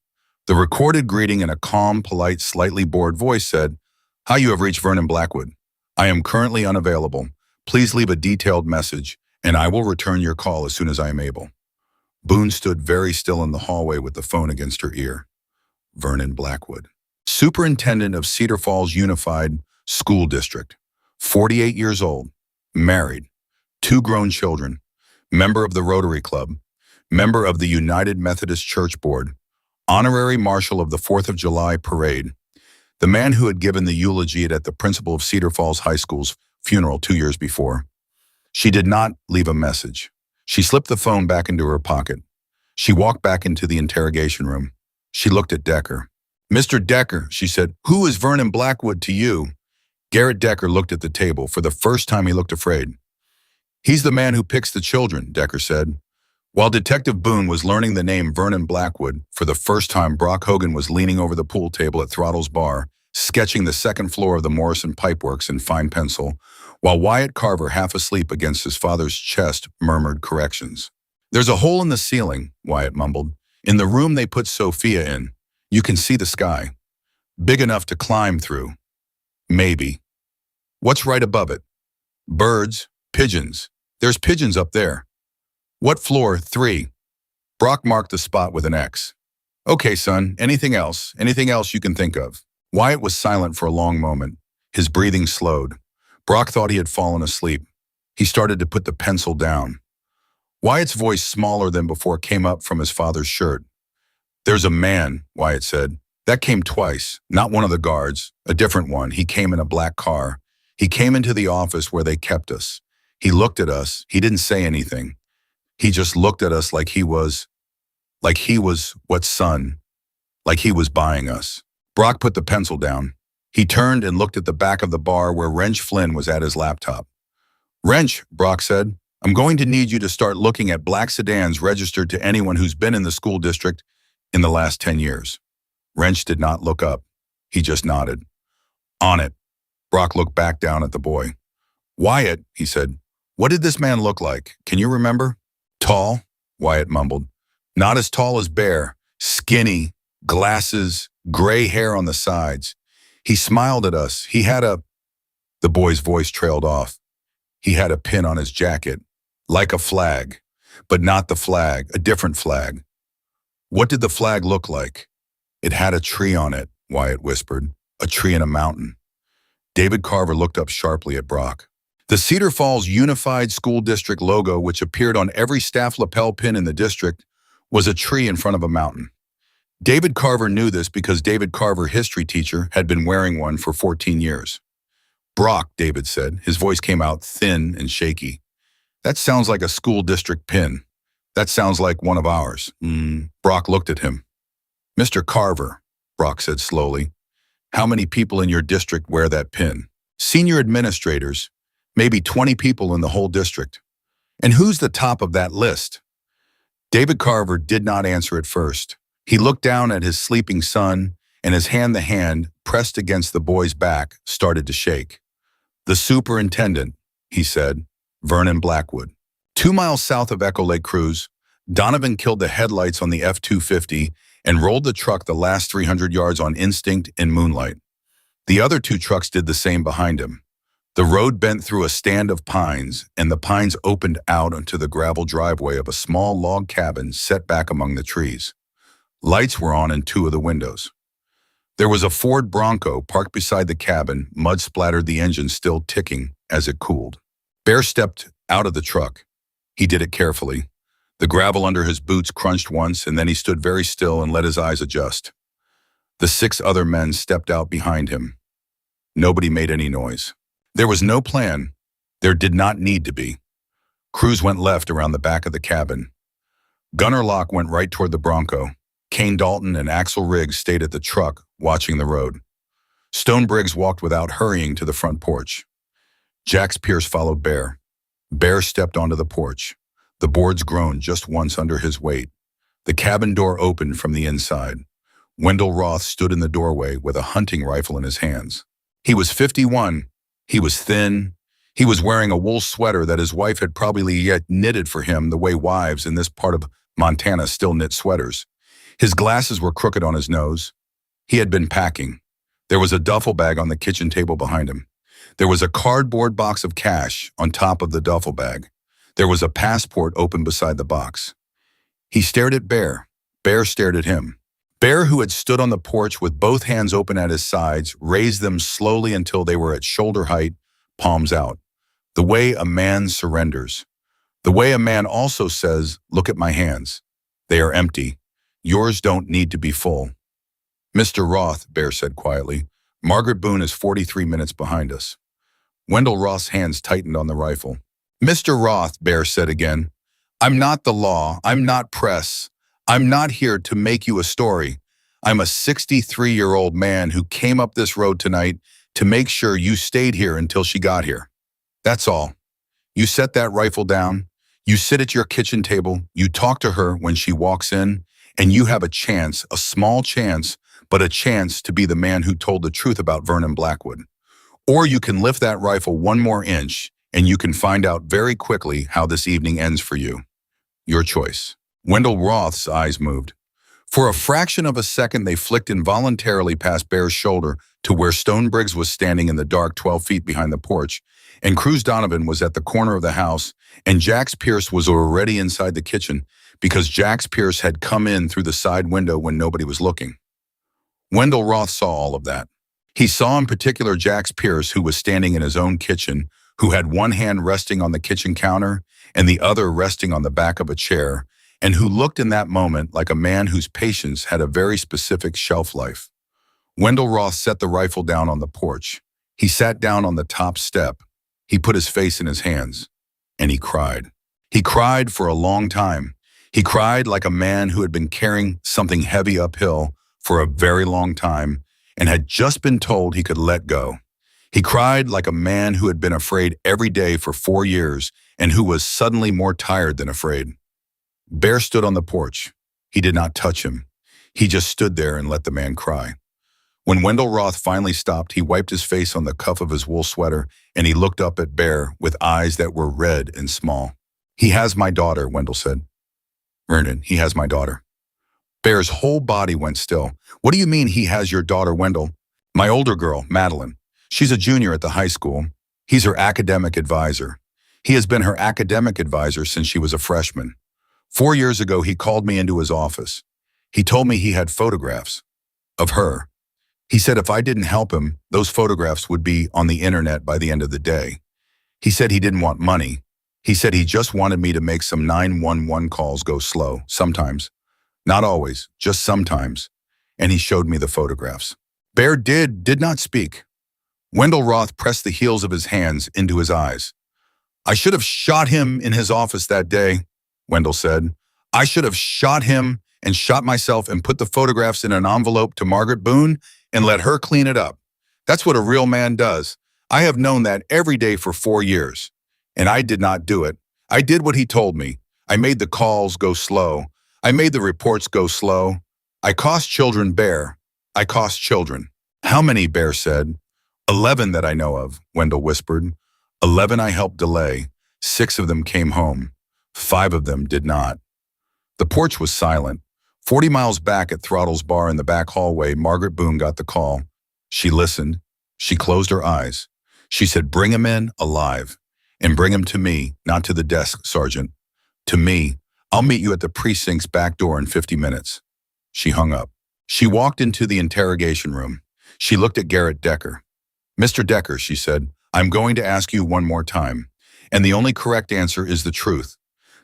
The recorded greeting in a calm, polite, slightly bored voice said, "Hi, you have reached Vernon Blackwood. I am currently unavailable. Please leave a detailed message, and I will return your call as soon as I am able." Boone stood very still in the hallway with the phone against her ear. Vernon Blackwood, Superintendent of Cedar Falls Unified School District, 48 years old, married, 2 grown children, member of the Rotary Club, member of the United Methodist Church Board, honorary marshal of the 4th of July Parade, the man who had given the eulogy at the principal of Cedar Falls High School's funeral 2 years before. She did not leave a message. She slipped the phone back into her pocket. She walked back into the interrogation room. She looked at Decker. "Mr. Decker," she said, "who is Vernon Blackwood to you?" Garrett Decker looked at the table. For the first time, he looked afraid. "He's the man who picks the children," Decker said. While Detective Boone was learning the name Vernon Blackwood, for the first time Brock Hogan was leaning over the pool table at Throttle's bar, sketching the second floor of the Morrison Pipeworks in fine pencil, while Wyatt Carver, half asleep against his father's chest, murmured corrections. "There's a hole in the ceiling," Wyatt mumbled. "In the room they put Sophia in. You can see the sky. Big enough to climb through. Maybe. What's right above it? Birds, pigeons. There's pigeons up there. What floor? 3. Brock marked the spot with an X. "Okay, son, anything else? Anything else you can think of?" Wyatt was silent for a long moment. His breathing slowed. Brock thought he had fallen asleep. He started to put the pencil down. Wyatt's voice, smaller than before, came up from his father's shirt. "There's a man," Wyatt said. "That came twice. Not one of the guards. A different one. He came in a black car. He came into the office where they kept us. He looked at us. He didn't say anything. He just looked at us like he was what, son? Like he was buying us." Brock put the pencil down. He turned and looked at the back of the bar where Wrench Flynn was at his laptop. "Wrench," Brock said, "I'm going to need you to start looking at black sedans registered to anyone who's been in the school district in the last 10 years. Wrench did not look up. He just nodded. "On it." Brock looked back down at the boy. "Wyatt," he said, "what did this man look like? Can you remember?" "Tall," Wyatt mumbled. "Not as tall as Bear. Skinny, glasses, gray hair on the sides. He smiled at us. He had a—" The boy's voice trailed off. "He had a pin on his jacket, like a flag, but not the flag, a different flag." "What did the flag look like?" "It had a tree on it," Wyatt whispered. "A tree in a mountain." David Carver looked up sharply at Brock. The Cedar Falls Unified School District logo, which appeared on every staff lapel pin in the district, was a tree in front of a mountain. David Carver knew this because David Carver, history teacher, had been wearing one for 14 years. "Brock," David said. His voice came out thin and shaky. "That sounds like a school district pin. That sounds like one of ours." Brock looked at him. "Mr. Carver," Brock said slowly, "how many people in your district wear that pin?" "Senior administrators, maybe 20 people in the whole district." "And who's the top of that list?" David Carver did not answer at first. He looked down at his sleeping son, and his hand, the hand pressed against the boy's back, started to shake. "The superintendent," he said, "Vernon Blackwood." 2 miles south of Echo Lake Cruz, Donovan killed the headlights on the F-250 and rolled the truck the last 300 yards on instinct and moonlight. The other 2 trucks did the same behind him. The road bent through a stand of pines, and the pines opened out onto the gravel driveway of a small log cabin set back among the trees. Lights were on in 2 of the windows. There was a Ford Bronco parked beside the cabin. Mud splattered the engine, still ticking as it cooled. Bear stepped out of the truck. He did it carefully. The gravel under his boots crunched once, and then he stood very still and let his eyes adjust. The 6 other men stepped out behind him. Nobody made any noise. There was no plan. There did not need to be. Cruz went left around the back of the cabin. Gunner Locke went right toward the Bronco. Kane Dalton and Axel Riggs stayed at the truck, watching the road. Stone Briggs walked without hurrying to the front porch. Jax Pierce followed Bear. Bear stepped onto the porch. The boards groaned just once under his weight. The cabin door opened from the inside. Wendell Roth stood in the doorway with a hunting rifle in his hands. He was 51. He was thin. He was wearing a wool sweater that his wife had probably yet knitted for him the way wives in this part of Montana still knit sweaters. His glasses were crooked on his nose. He had been packing. There was a duffel bag on the kitchen table behind him. There was a cardboard box of cash on top of the duffel bag. There was a passport open beside the box. He stared at Bear. Bear stared at him. Bear, who had stood on the porch with both hands open at his sides, raised them slowly until they were at shoulder height, palms out. The way a man surrenders. The way a man also says, "Look at my hands. They are empty. Yours don't need to be full." "Mr. Roth," Bear said quietly, "Margaret Boone is 43 minutes behind us." Wendell Roth's hands tightened on the rifle. "Mr. Roth," Bear said again, "I'm not the law. I'm not press. I'm not here to make you a story. I'm a 63-year-old man who came up this road tonight to make sure you stayed here until she got here. That's all. You set that rifle down. You sit at your kitchen table. You talk to her when she walks in, and you have a chance, a small chance, but a chance to be the man who told the truth about Vernon Blackwood. Or you can lift that rifle one more inch, and you can find out very quickly how this evening ends for you. Your choice." Wendell Roth's eyes moved. For a fraction of a second, they flicked involuntarily past Bear's shoulder to where Stone Briggs was standing in the dark 12 feet behind the porch, and Cruz Donovan was at the corner of the house, and Jax Pierce was already inside the kitchen because Jax Pierce had come in through the side window when nobody was looking. Wendell Roth saw all of that. He saw in particular Jax Pierce, who was standing in his own kitchen, who had one hand resting on the kitchen counter and the other resting on the back of a chair, and who looked in that moment like a man whose patience had a very specific shelf life. Wendell Roth set the rifle down on the porch. He sat down on the top step. He put his face in his hands, and he cried. He cried for a long time. He cried like a man who had been carrying something heavy uphill for a very long time and had just been told he could let go. He cried like a man who had been afraid every day for 4 years and who was suddenly more tired than afraid. Bear stood on the porch. He did not touch him. He just stood there and let the man cry. When Wendell Roth finally stopped, he wiped his face on the cuff of his wool sweater, and he looked up at Bear with eyes that were red and small. "He has my daughter," Wendell said. "Vernon, he has my daughter." Bear's whole body went still. "What do you mean he has your daughter, Wendell?" "My older girl, Madeline. She's a junior at the high school. He's her academic advisor. He has been her academic advisor since she was a freshman. 4 years ago, he called me into his office. He told me he had photographs of her. He said if I didn't help him, those photographs would be on the internet by the end of the day. He said he didn't want money. He said he just wanted me to make some 911 calls go slow, sometimes. Not always, just sometimes. And he showed me the photographs." Bear did not speak. Wendell Roth pressed the heels of his hands into his eyes. "I should have shot him in his office that day," Wendell said. "I should have shot him and shot myself and put the photographs in an envelope to Margaret Boone and let her clean it up. That's what a real man does. I have known that every day for 4 years. And I did not do it. I did what he told me. I made the calls go slow. I made the reports go slow. I cost children, Bear. I cost children." "How many?" Bear said. 11 that I know of," Wendell whispered. 11 I helped delay. 6 of them came home. 5 of them did not." The porch was silent. 40 miles back at Throttle's bar in the back hallway, Margaret Boone got the call. She listened. She closed her eyes. She said, "Bring him in alive. And bring him to me, not to the desk, Sergeant. To me. I'll meet you at the precinct's back door in 50 minutes. She hung up. She walked into the interrogation room. She looked at Garrett Decker. "Mr. Decker," she said, "I'm going to ask you one more time, and the only correct answer is the truth.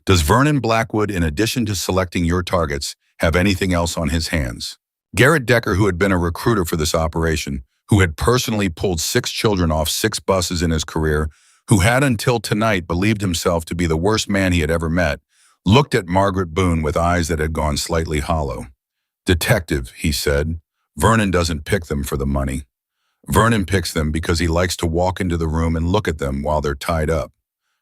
Does Vernon Blackwood, in addition to selecting your targets, have anything else on his hands?" Garrett Decker, who had been a recruiter for this operation, who had personally pulled 6 children off 6 buses in his career, who had until tonight believed himself to be the worst man he had ever met, looked at Margaret Boone with eyes that had gone slightly hollow. "Detective," he said, "Vernon doesn't pick them for the money. Vernon picks them because he likes to walk into the room and look at them while they're tied up.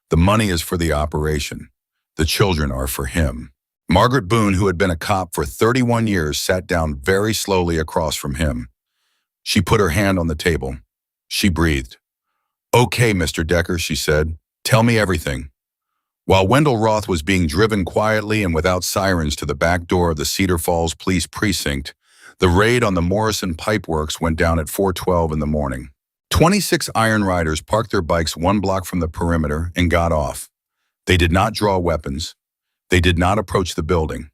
The money is for the operation. The children are for him." Margaret Boone, who had been a cop for 31 years, sat down very slowly across from him. She put her hand on the table. She breathed. "Okay, Mr. Decker," she said, "tell me everything." While Wendell Roth was being driven quietly and without sirens to the back door of the Cedar Falls Police Precinct, the raid on the Morrison Pipeworks went down at 4:12 in the morning. 26 Iron Riders parked their bikes 1 block from the perimeter and got off. They did not draw weapons. They did not approach the building.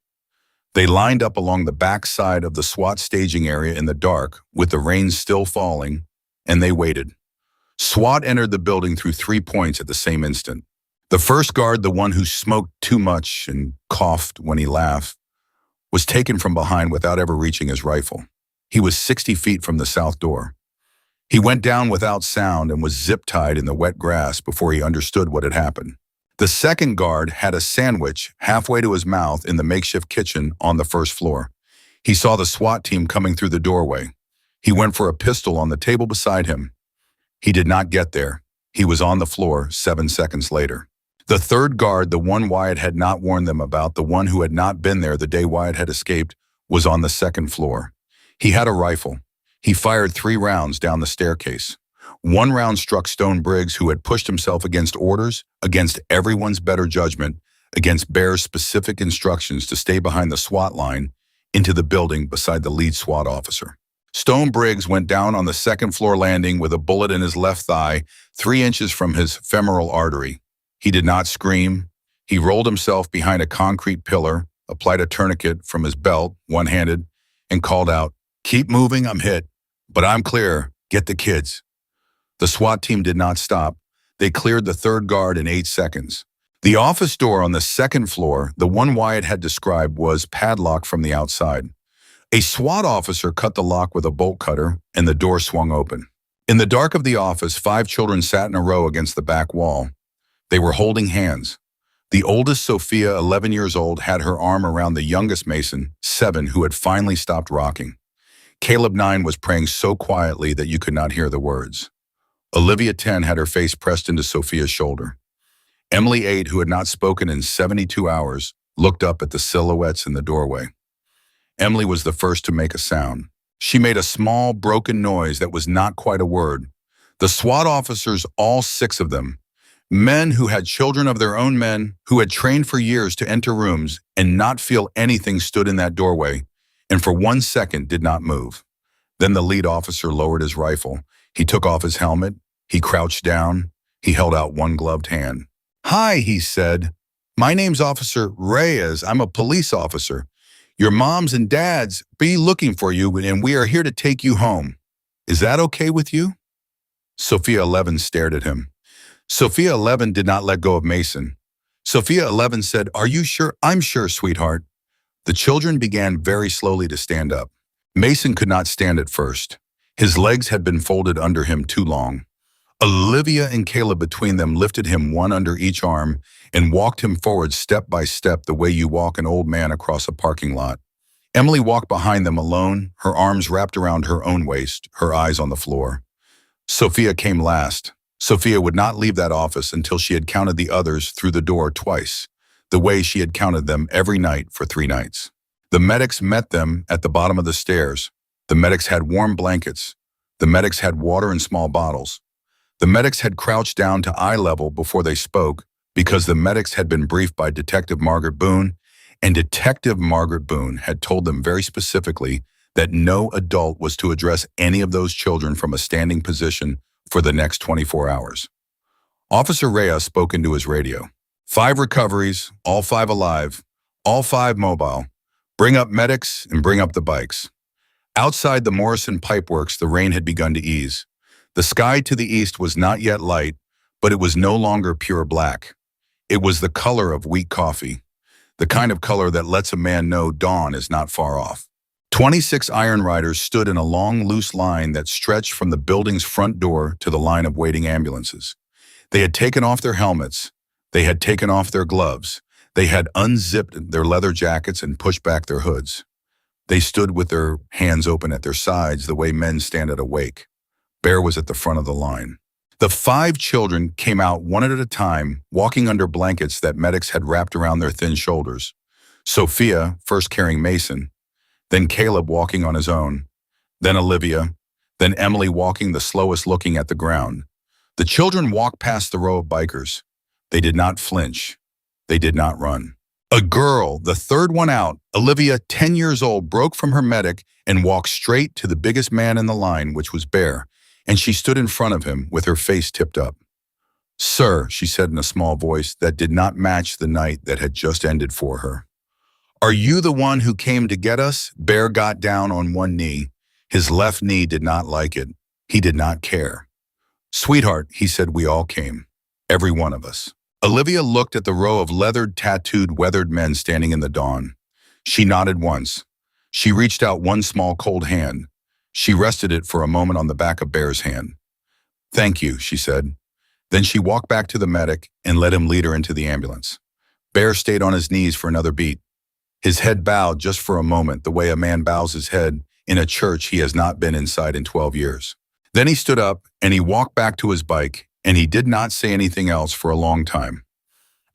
They lined up along the back side of the SWAT staging area in the dark, with the rain still falling, and they waited. SWAT entered the building through 3 points at the same instant. The first guard, the one who smoked too much and coughed when he laughed, was taken from behind without ever reaching his rifle. He was 60 feet from the south door. He went down without sound and was zip-tied in the wet grass before he understood what had happened. The second guard had a sandwich halfway to his mouth in the makeshift kitchen on the first floor. He saw the SWAT team coming through the doorway. He went for a pistol on the table beside him. He did not get there. He was on the floor 7 seconds later. The third guard, the one Wyatt had not warned them about, the one who had not been there the day Wyatt had escaped, was on the second floor. He had a rifle. He fired 3 rounds down the staircase. 1 round struck Stone Briggs, who had pushed himself against orders, against everyone's better judgment, against Bear's specific instructions to stay behind the SWAT line, into the building beside the lead SWAT officer. Stone Briggs went down on the second floor landing with a bullet in his left thigh, 3 inches from his femoral artery. He did not scream. He rolled himself behind a concrete pillar, applied a tourniquet from his belt, one-handed, and called out, "Keep moving, I'm hit, but I'm clear. Get the kids." The SWAT team did not stop. They cleared the third guard in 8 seconds. The office door on the second floor, the one Wyatt had described, was padlocked from the outside. A SWAT officer cut the lock with a bolt cutter, and the door swung open. In the dark of the office, 5 children sat in a row against the back wall. They were holding hands. The oldest, Sophia, 11 years old, had her arm around the youngest Mason, 7, who had finally stopped rocking. Caleb, 9, was praying so quietly that you could not hear the words. Olivia, 10, had her face pressed into Sophia's shoulder. Emily, 8, who had not spoken in 72 hours, looked up at the silhouettes in the doorway. Emily was the first to make a sound. She made a small, broken noise that was not quite a word. The SWAT officers, all 6 of them, men who had children of their own men, who had trained for years to enter rooms and not feel anything, stood in that doorway, and for 1 second did not move. Then the lead officer lowered his rifle. He took off his helmet. He crouched down. He held out one gloved hand. "Hi," he said. "My name's Officer Reyes. I'm a police officer. Your moms and dads be looking for you, and we are here to take you home. Is that okay with you?" Sophia, 11, stared at him. Sophia, 11, did not let go of Mason. Sophia, 11, said, "Are you sure?" "I'm sure, sweetheart." The children began very slowly to stand up. Mason could not stand at first. His legs had been folded under him too long. Olivia and Caleb, between them, lifted him one under each arm and walked him forward step by step, the way you walk an old man across a parking lot. Emily walked behind them alone, her arms wrapped around her own waist, her eyes on the floor. Sophia came last. Sophia would not leave that office until she had counted the others through the door twice, the way she had counted them every night for 3 nights. The medics met them at the bottom of the stairs. The medics had warm blankets. The medics had water in small bottles. The medics had crouched down to eye level before they spoke, because the medics had been briefed by Detective Margaret Boone, and Detective Margaret Boone had told them very specifically that no adult was to address any of those children from a standing position for the next 24 hours. Officer Reyes spoke into his radio. 5 recoveries, all 5 alive, all 5 mobile. Bring up medics and bring up the bikes. Outside the Morrison Pipeworks, the rain had begun to ease. The sky to the east was not yet light, but it was no longer pure black. It was the color of weak coffee, the kind of color that lets a man know dawn is not far off. 26 iron riders stood in a long, loose line that stretched from the building's front door to the line of waiting ambulances. They had taken off their helmets. They had taken off their gloves. They had unzipped their leather jackets and pushed back their hoods. They stood with their hands open at their sides the way men stand at a wake. Bear was at the front of the line. The 5 children came out one at a time, walking under blankets that medics had wrapped around their thin shoulders. Sophia, first carrying Mason, then Caleb walking on his own, then Olivia, then Emily walking the slowest, looking at the ground. The children walked past the row of bikers. They did not flinch. They did not run. A girl, the third one out, Olivia, 10 years old, broke from her medic and walked straight to the biggest man in the line, which was Bear, and she stood in front of him with her face tipped up. "Sir," she said in a small voice that did not match the night that had just ended for her. "Are you the one who came to get us?" Bear got down on one knee. His left knee did not like it. He did not care. "Sweetheart," he said, "we all came. Every one of us." Olivia looked at the row of leathered, tattooed, weathered men standing in the dawn. She nodded once. She reached out one small, cold hand. She rested it for a moment on the back of Bear's hand. "Thank you," she said. Then she walked back to the medic and let him lead her into the ambulance. Bear stayed on his knees for another beat. His head bowed just for a moment, the way a man bows his head in a church he has not been inside in 12 years. Then he stood up and he walked back to his bike, and he did not say anything else for a long time.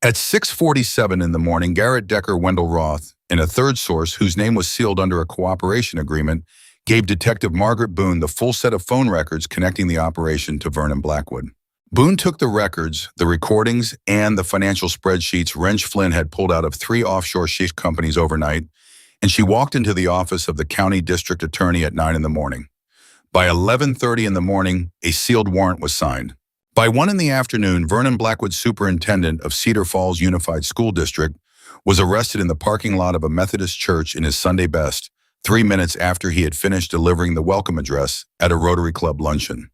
At 6:47 in the morning, Garrett Decker Wendell Roth, and a third source whose name was sealed under a cooperation agreement, gave Detective Margaret Boone the full set of phone records connecting the operation to Vernon Blackwood. Boone took the records, the recordings, and the financial spreadsheets Wrench Flynn had pulled out of 3 offshore shift companies overnight, and she walked into the office of the county district attorney at 9 in the morning. By 11:30 in the morning, a sealed warrant was signed. By 1 in the afternoon, Vernon Blackwood, superintendent of Cedar Falls Unified School District, was arrested in the parking lot of a Methodist church in his Sunday best, 3 minutes after he had finished delivering the welcome address at a Rotary Club luncheon.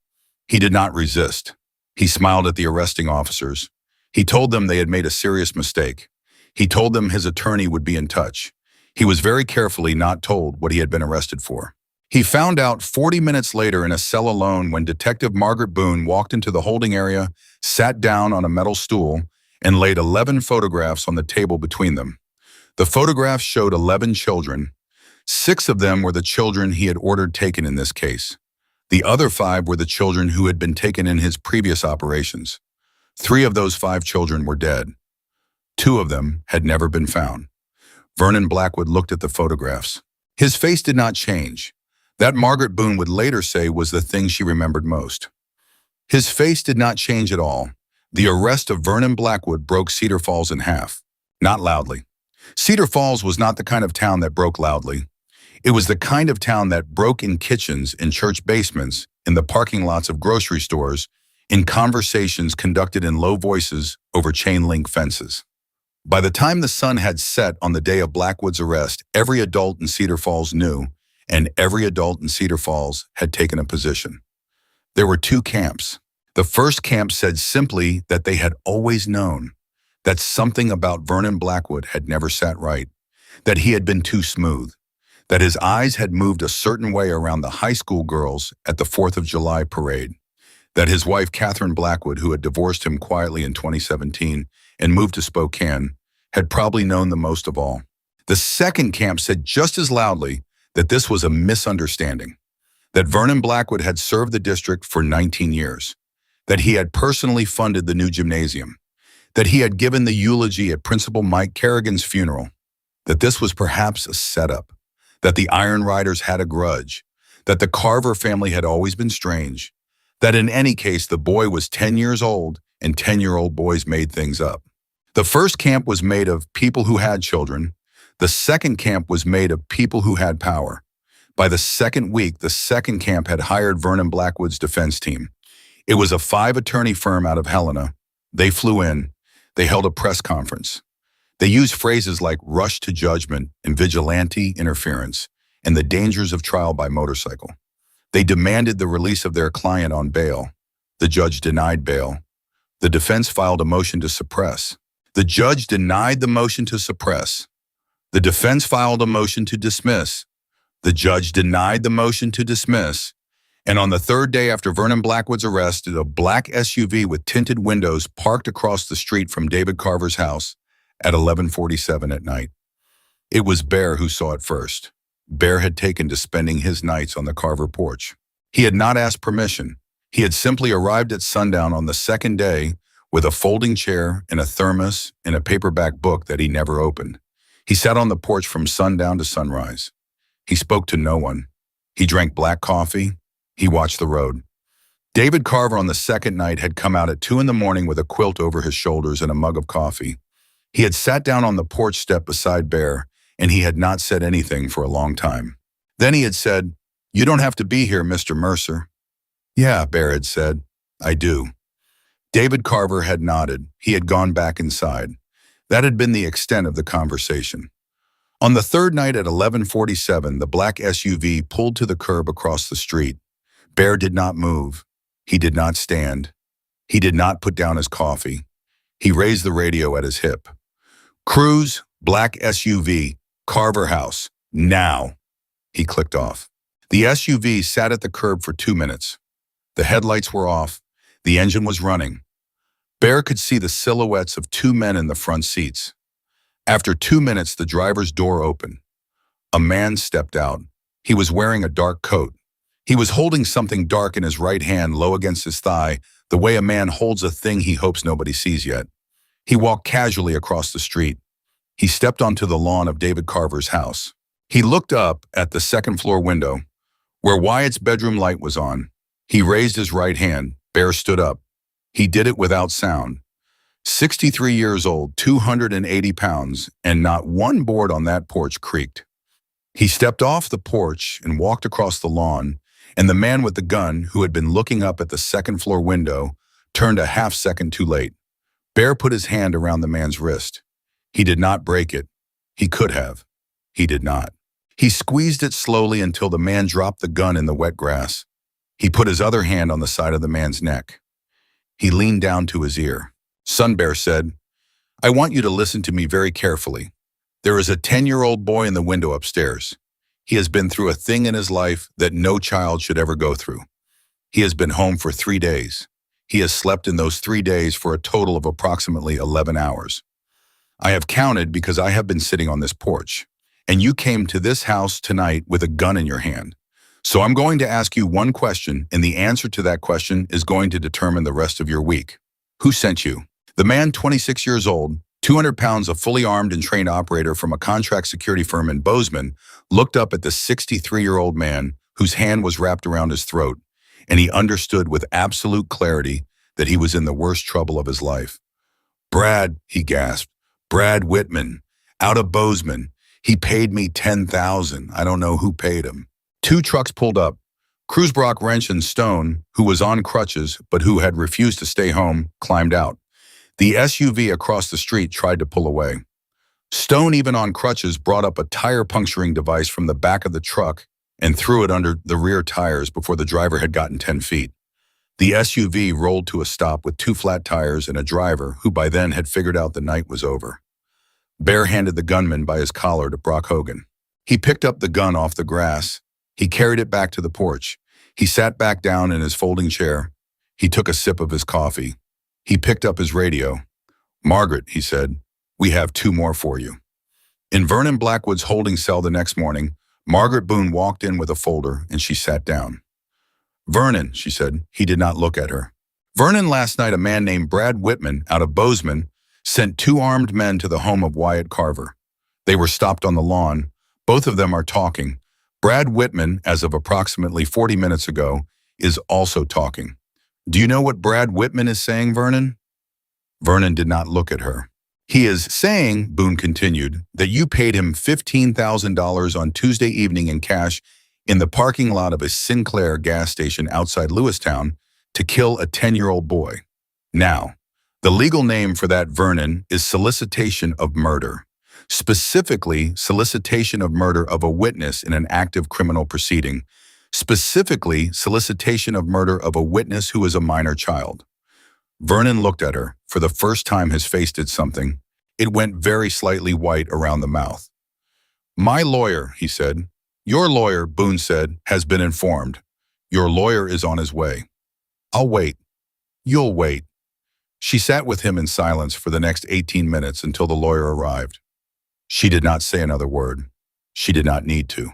He did not resist. He smiled at the arresting officers. He told them they had made a serious mistake. He told them his attorney would be in touch. He was very carefully not told what he had been arrested for. He found out 40 minutes later in a cell alone when Detective Margaret Boone walked into the holding area, sat down on a metal stool, and laid 11 photographs on the table between them. The photographs showed 11 children. 6 of them were the children he had ordered taken in this case. The other 5 were the children who had been taken in his previous operations. 3 of those 5 children were dead. 2 of them had never been found. Vernon Blackwood looked at the photographs. His face did not change. That Margaret Boone would later say was the thing she remembered most. His face did not change at all. The arrest of Vernon Blackwood broke Cedar Falls in half. Not loudly. Cedar Falls was not the kind of town that broke loudly. It was the kind of town that broke in kitchens, in church basements, in the parking lots of grocery stores, in conversations conducted in low voices over chain-link fences. By the time the sun had set on the day of Blackwood's arrest, every adult in Cedar Falls knew, and every adult in Cedar Falls had taken a position. There were 2 camps. The first camp said simply that they had always known, that something about Vernon Blackwood had never sat right, that he had been too smooth, that his eyes had moved a certain way around the high school girls at the 4th of July parade, that his wife, Catherine Blackwood, who had divorced him quietly in 2017 and moved to Spokane, had probably known the most of all. The second camp said just as loudly that this was a misunderstanding, that Vernon Blackwood had served the district for 19 years, that he had personally funded the new gymnasium, that he had given the eulogy at Principal Mike Kerrigan's funeral, that this was perhaps a setup, that the Iron Riders had a grudge, that the Carver family had always been strange, that in any case the boy was 10 years old and 10-year-old boys made things up. The first camp was made of people who had children. The second camp was made of people who had power. By the second week, the second camp had hired Vernon Blackwood's defense team. It was a 5-attorney firm out of Helena. They flew in. They held a press conference. They used phrases like rush to judgment and vigilante interference, and the dangers of trial by motorcycle. They demanded the release of their client on bail. The judge denied bail. The defense filed a motion to suppress. The judge denied the motion to suppress. The defense filed a motion to dismiss. The judge denied the motion to dismiss. And on the third day after Vernon Blackwood's arrest, a black SUV with tinted windows parked across the street from David Carver's house at 11:47 at night. It was Bear who saw it first. Bear had taken to spending his nights on the Carver porch. He had not asked permission. He had simply arrived at sundown on the second day with a folding chair and a thermos and a paperback book that he never opened. He sat on the porch from sundown to sunrise. He spoke to no one. He drank black coffee. He watched the road. David Carver on the second night had come out at 2 a.m. with a quilt over his shoulders and a mug of coffee. He had sat down on the porch step beside Bear, and he had not said anything for a long time. Then he had said, "You don't have to be here, Mr. Mercer." "Yeah," Bear had said, "I do." David Carver had nodded. He had gone back inside. That had been the extent of the conversation. On the third night at 11:47, the black SUV pulled to the curb across the street. Bear did not move. He did not stand. He did not put down his coffee. He raised the radio at his hip. "Cruise, black SUV, Carver House, now." He clicked off. The SUV sat at the curb for 2 minutes. The headlights were off. The engine was running. Bear could see the silhouettes of 2 men in the front seats. After 2 minutes, the driver's door opened. A man stepped out. He was wearing a dark coat. He was holding something dark in his right hand, low against his thigh, the way a man holds a thing he hopes nobody sees yet. He walked casually across the street. He stepped onto the lawn of David Carver's house. He looked up at the second-floor window, where Wyatt's bedroom light was on. He raised his right hand. Bear stood up. He did it without sound. 63 years old, 280 pounds, and not one board on that porch creaked. He stepped off the porch and walked across the lawn, and the man with the gun, who had been looking up at the second-floor window, turned a half-second too late. Bear put his hand around the man's wrist. He did not break it. He could have. He did not. He squeezed it slowly until the man dropped the gun in the wet grass. He put his other hand on the side of the man's neck. He leaned down to his ear. "Son," Bear said, "I want you to listen to me very carefully. There is a 10-year-old boy in the window upstairs. He has been through a thing in his life that no child should ever go through. He has been home for 3 days. He has slept in those 3 days for a total of approximately 11 hours. I have counted because I have been sitting on this porch, and you came to this house tonight with a gun in your hand. So I'm going to ask you one question, and the answer to that question is going to determine the rest of your week. Who sent you?" The man, 26 years old, 200 pounds, a fully armed and trained operator from a contract security firm in Bozeman, looked up at the 63-year-old man whose hand was wrapped around his throat, and he understood with absolute clarity that he was in the worst trouble of his life. "Brad," he gasped, "Brad Whitman, out of Bozeman. He paid me $10,000. I don't know who paid him." 2 trucks pulled up. Krusbrock, Wrench, and Stone, who was on crutches but who had refused to stay home, climbed out. The SUV across the street tried to pull away. Stone, even on crutches, brought up a tire puncturing device from the back of the truck and threw it under the rear tires before the driver had gotten 10 feet. The SUV rolled to a stop with 2 flat tires and a driver who by then had figured out the night was over. Bear handed the gunman by his collar to Brock Hogan. He picked up the gun off the grass. He carried it back to the porch. He sat back down in his folding chair. He took a sip of his coffee. He picked up his radio. "Margaret," he said, "we have 2 more for you." In Vernon Blackwood's holding cell the next morning, Margaret Boone walked in with a folder, and she sat down. "Vernon," she said. He did not look at her. "Vernon, last night a man named Brad Whitman out of Bozeman sent 2 armed men to the home of Wyatt Carver. They were stopped on the lawn. Both of them are talking. Brad Whitman, as of approximately 40 minutes ago, is also talking. Do you know what Brad Whitman is saying, Vernon?" Vernon did not look at her. "He is saying," Boone continued, "that you paid him $15,000 on Tuesday evening in cash in the parking lot of a Sinclair gas station outside Lewistown to kill a 10-year-old boy. Now, the legal name for that, Vernon, is solicitation of murder. Specifically, solicitation of murder of a witness in an active criminal proceeding. Specifically, solicitation of murder of a witness who is a minor child. Vernon looked at her. For the first time his face did something. It went very slightly white around the mouth. "My lawyer," he said. "Your lawyer," Boone said, "has been informed. Your lawyer is on his way." "I'll wait." "You'll wait." She sat with him in silence for the next 18 minutes until the lawyer arrived. She did not say another word. She did not need to.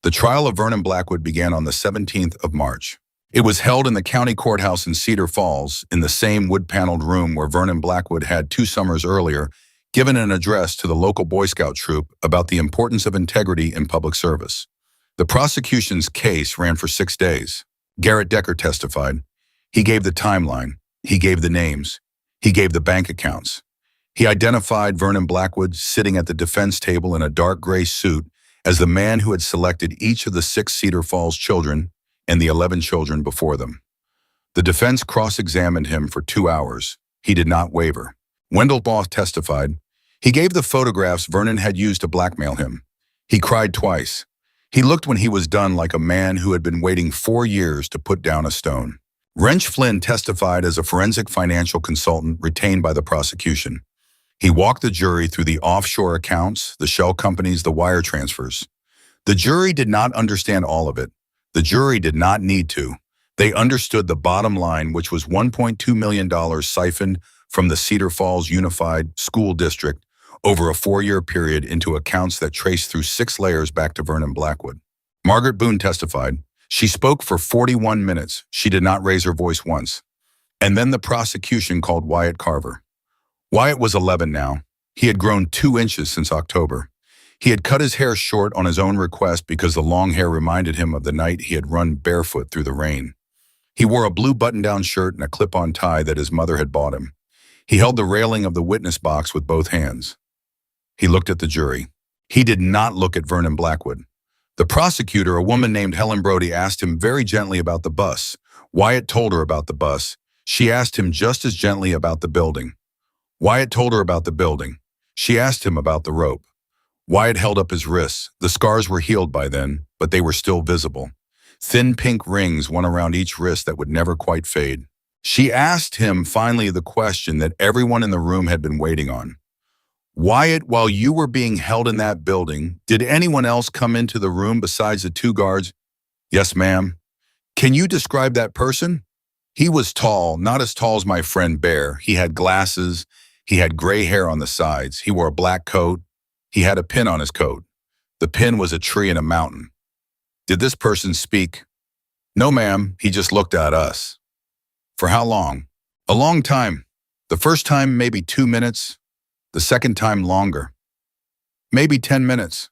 The trial of Vernon Blackwood began on the 17th of March. It was held in the county courthouse in Cedar Falls, in the same wood-paneled room where Vernon Blackwood had 2 summers earlier given an address to the local Boy Scout troop about the importance of integrity in public service. The prosecution's case ran for 6 days. Garrett Decker testified. He gave the timeline. He gave the names. He gave the bank accounts. He identified Vernon Blackwood sitting at the defense table in a dark gray suit as the man who had selected each of the 6 Cedar Falls children and the 11 children before them. The defense cross-examined him for 2 hours. He did not waver. Wendell Boss testified. He gave the photographs Vernon had used to blackmail him. He cried twice. He looked when he was done like a man who had been waiting 4 years to put down a stone. Wrench Flynn testified as a forensic financial consultant retained by the prosecution. He walked the jury through the offshore accounts, the shell companies, the wire transfers. The jury did not understand all of it. The jury did not need to. They understood the bottom line, which was $1.2 million siphoned from the Cedar Falls Unified School District over a 4-year period into accounts that traced through 6 layers back to Vernon Blackwood. Margaret Boone testified. She spoke for 41 minutes. She did not raise her voice once. And then the prosecution called Wyatt Carver. Wyatt was 11 now. He had grown 2 inches since October. He had cut his hair short on his own request because the long hair reminded him of the night he had run barefoot through the rain. He wore a blue button-down shirt and a clip-on tie that his mother had bought him. He held the railing of the witness box with both hands. He looked at the jury. He did not look at Vernon Blackwood. The prosecutor, a woman named Helen Brody, asked him very gently about the bus. Wyatt told her about the bus. She asked him just as gently about the building. Wyatt told her about the building. She asked him about the rope. Wyatt held up his wrists. The scars were healed by then, but they were still visible. Thin pink rings, one around each wrist that would never quite fade. She asked him finally the question that everyone in the room had been waiting on. Wyatt, while you were being held in that building, did anyone else come into the room besides the 2 guards? Yes, ma'am. Can you describe that person? He was tall, not as tall as my friend Bear. He had glasses. He had gray hair on the sides. He wore a black coat. He had a pin on his coat. The pin was a tree in a mountain. Did this person speak? No, ma'am. He just looked at us. For how long? A long time. The first time, maybe 2 minutes. The second time, longer. Maybe 10 minutes.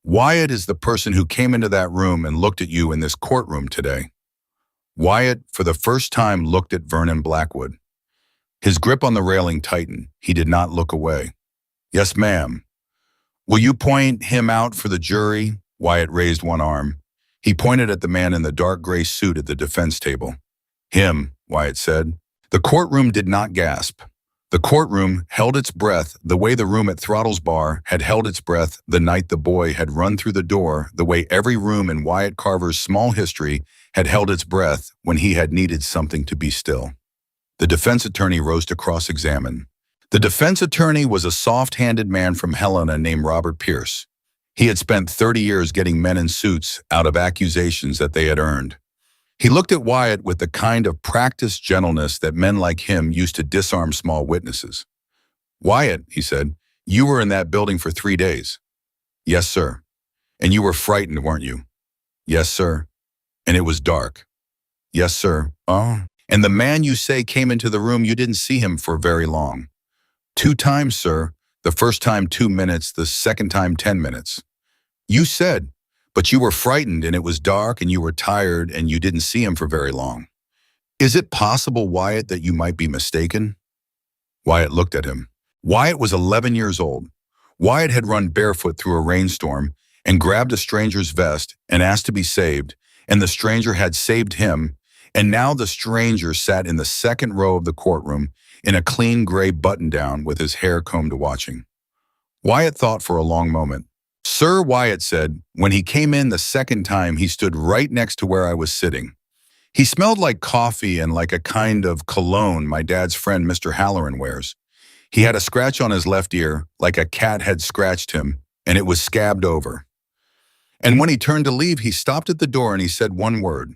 Wyatt is the person who came into that room and looked at you in this courtroom today. Wyatt, for the first time, looked at Vernon Blackwood. His grip on the railing tightened. He did not look away. Yes, ma'am. Will you point him out for the jury? Wyatt raised one arm. He pointed at the man in the dark gray suit at the defense table. Him, Wyatt said. The courtroom did not gasp. The courtroom held its breath the way the room at Throttle's bar had held its breath the night the boy had run through the door, the way every room in Wyatt Carver's small history had held its breath when he had needed something to be still. The defense attorney rose to cross-examine. The defense attorney was a soft-handed man from Helena named Robert Pierce. He had spent 30 years getting men in suits out of accusations that they had earned. He looked at Wyatt with the kind of practiced gentleness that men like him used to disarm small witnesses. Wyatt, he said, you were in that building for 3 days. Yes, sir. And you were frightened, weren't you? Yes, sir. And it was dark. Yes, sir. Oh. And the man you say came into the room, you didn't see him for very long. 2 times, sir. The first time 2 minutes, the second time 10 minutes. You said, but you were frightened and it was dark and you were tired and you didn't see him for very long. Is it possible, Wyatt, that you might be mistaken? Wyatt looked at him. Wyatt was 11 years old. Wyatt had run barefoot through a rainstorm and grabbed a stranger's vest and asked to be saved, and the stranger had saved him, and now the stranger sat in the second row of the courtroom in a clean gray button-down with his hair combed to watching. Wyatt thought for a long moment. Sir, Wyatt said, when he came in the second time, he stood right next to where I was sitting. He smelled like coffee and like a kind of cologne my dad's friend Mr. Halloran wears. He had a scratch on his left ear, like a cat had scratched him, and it was scabbed over. And when he turned to leave, he stopped at the door and he said one word.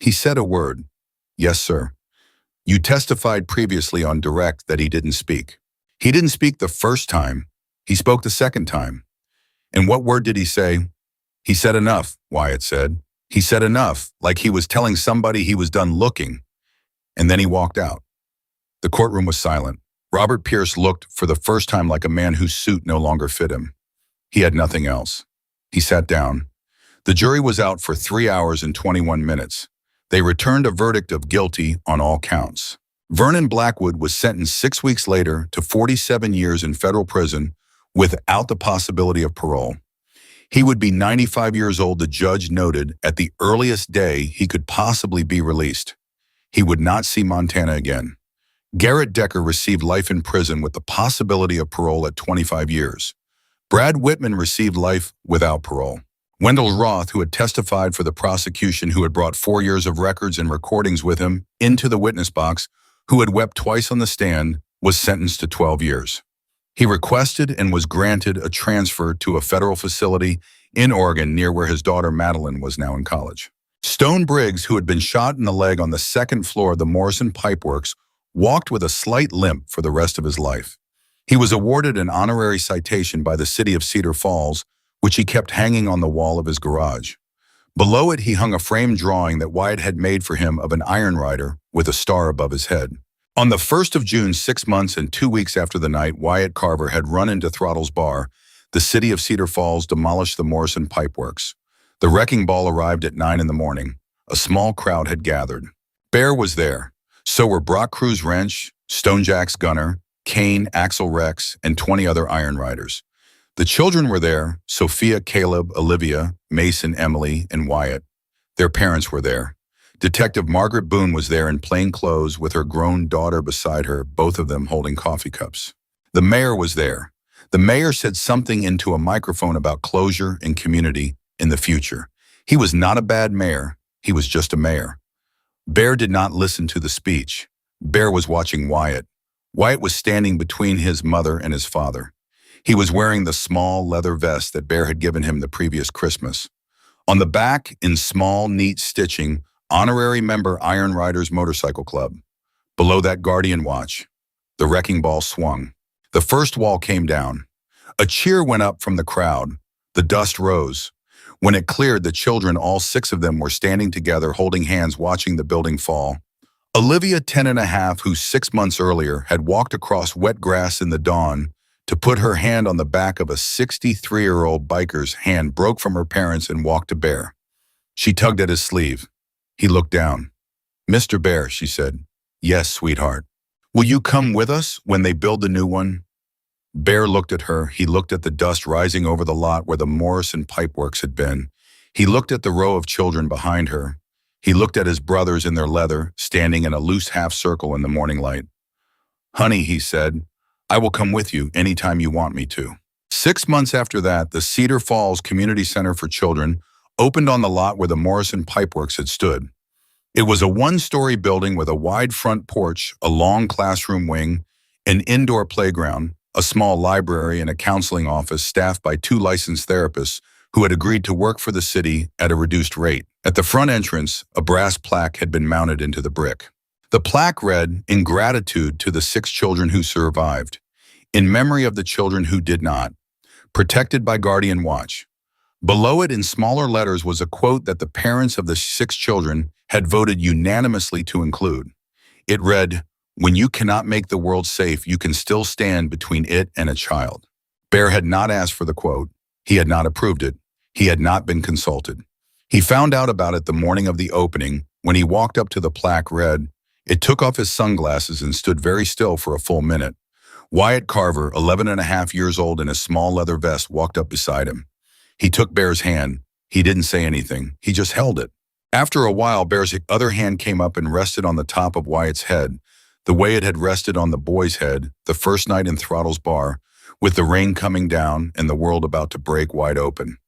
He said a word. Yes, sir. You testified previously on direct that he didn't speak. He didn't speak the first time. He spoke the second time. And what word did he say? He said enough, Wyatt said. He said enough, like he was telling somebody he was done looking. And then he walked out. The courtroom was silent. Robert Pierce looked for the first time like a man whose suit no longer fit him. He had nothing else. He sat down. The jury was out for 3 hours and 21 minutes. They returned a verdict of guilty on all counts. Vernon Blackwood was sentenced 6 weeks later to 47 years in federal prison without the possibility of parole. He would be 95 years old, the judge noted, at the earliest day he could possibly be released. He would not see Montana again. Garrett Decker received life in prison with the possibility of parole at 25 years. Brad Whitman received life without parole. Wendell Roth, who had testified for the prosecution, who had brought 4 years of records and recordings with him into the witness box, who had wept twice on the stand, was sentenced to 12 years. He requested and was granted a transfer to a federal facility in Oregon near where his daughter Madeline was now in college. Stone Briggs, who had been shot in the leg on the second floor of the Morrison Pipeworks, walked with a slight limp for the rest of his life. He was awarded an honorary citation by the city of Cedar Falls, which he kept hanging on the wall of his garage. Below it, he hung a framed drawing that Wyatt had made for him of an iron rider with a star above his head. On the 1st of June, 6 months and 2 weeks after the night Wyatt Carver had run into Throttle's bar, the city of Cedar Falls demolished the Morrison Pipeworks. The wrecking ball arrived at 9 in the morning. A small crowd had gathered. Bear was there. So were Brock Cruz Wrench, Stonejack's Gunner, Kane, Axel Rex, and 20 other iron riders. The children were there, Sophia, Caleb, Olivia, Mason, Emily, and Wyatt. Their parents were there. Detective Margaret Boone was there in plain clothes with her grown daughter beside her, both of them holding coffee cups. The mayor was there. The mayor said something into a microphone about closure and community in the future. He was not a bad mayor. He was just a mayor. Bear did not listen to the speech. Bear was watching Wyatt. Wyatt was standing between his mother and his father. He was wearing the small leather vest that Bear had given him the previous Christmas. On the back, in small, neat stitching, Honorary Member Iron Riders Motorcycle Club. Below that, Guardian Watch. The wrecking ball swung. The first wall came down. A cheer went up from the crowd. The dust rose. When it cleared, the children, all 6 of them, were standing together, holding hands, watching the building fall. Olivia, 10 and a half, who 6 months earlier had walked across wet grass in the dawn to put her hand on the back of a 63-year-old biker's hand, broke from her parents and walked to Bear. She tugged at his sleeve. He looked down. "Mr. Bear," she said. "Yes, sweetheart. Will you come with us when they build the new one?" Bear looked at her. He looked at the dust rising over the lot where the Morrison Pipeworks had been. He looked at the row of children behind her. He looked at his brothers in their leather, standing in a loose half circle in the morning light. "Honey," he said, "I will come with you anytime you want me to." 6 months after that, the Cedar Falls Community Center for Children opened on the lot where the Morrison Pipeworks had stood. It was a 1-story building with a wide front porch, a long classroom wing, an indoor playground, a small library, and a counseling office staffed by 2 licensed therapists who had agreed to work for the city at a reduced rate. At the front entrance, a brass plaque had been mounted into the brick. The plaque read, "In gratitude to the 6 children who survived, in memory of the children who did not, protected by Guardian Watch." Below it in smaller letters was a quote that the parents of the 6 children had voted unanimously to include. It read, "When you cannot make the world safe, you can still stand between it and a child." Bear had not asked for the quote. He had not approved it. He had not been consulted. He found out about it the morning of the opening. When he walked up to the plaque read, it took off his sunglasses and stood very still for a full minute. Wyatt Carver, 11 and a half years old in a small leather vest, walked up beside him. He took Bear's hand. He didn't say anything. He just held it. After a while, Bear's other hand came up and rested on the top of Wyatt's head, the way it had rested on the boy's head the first night in Throttle's bar, with the rain coming down and the world about to break wide open.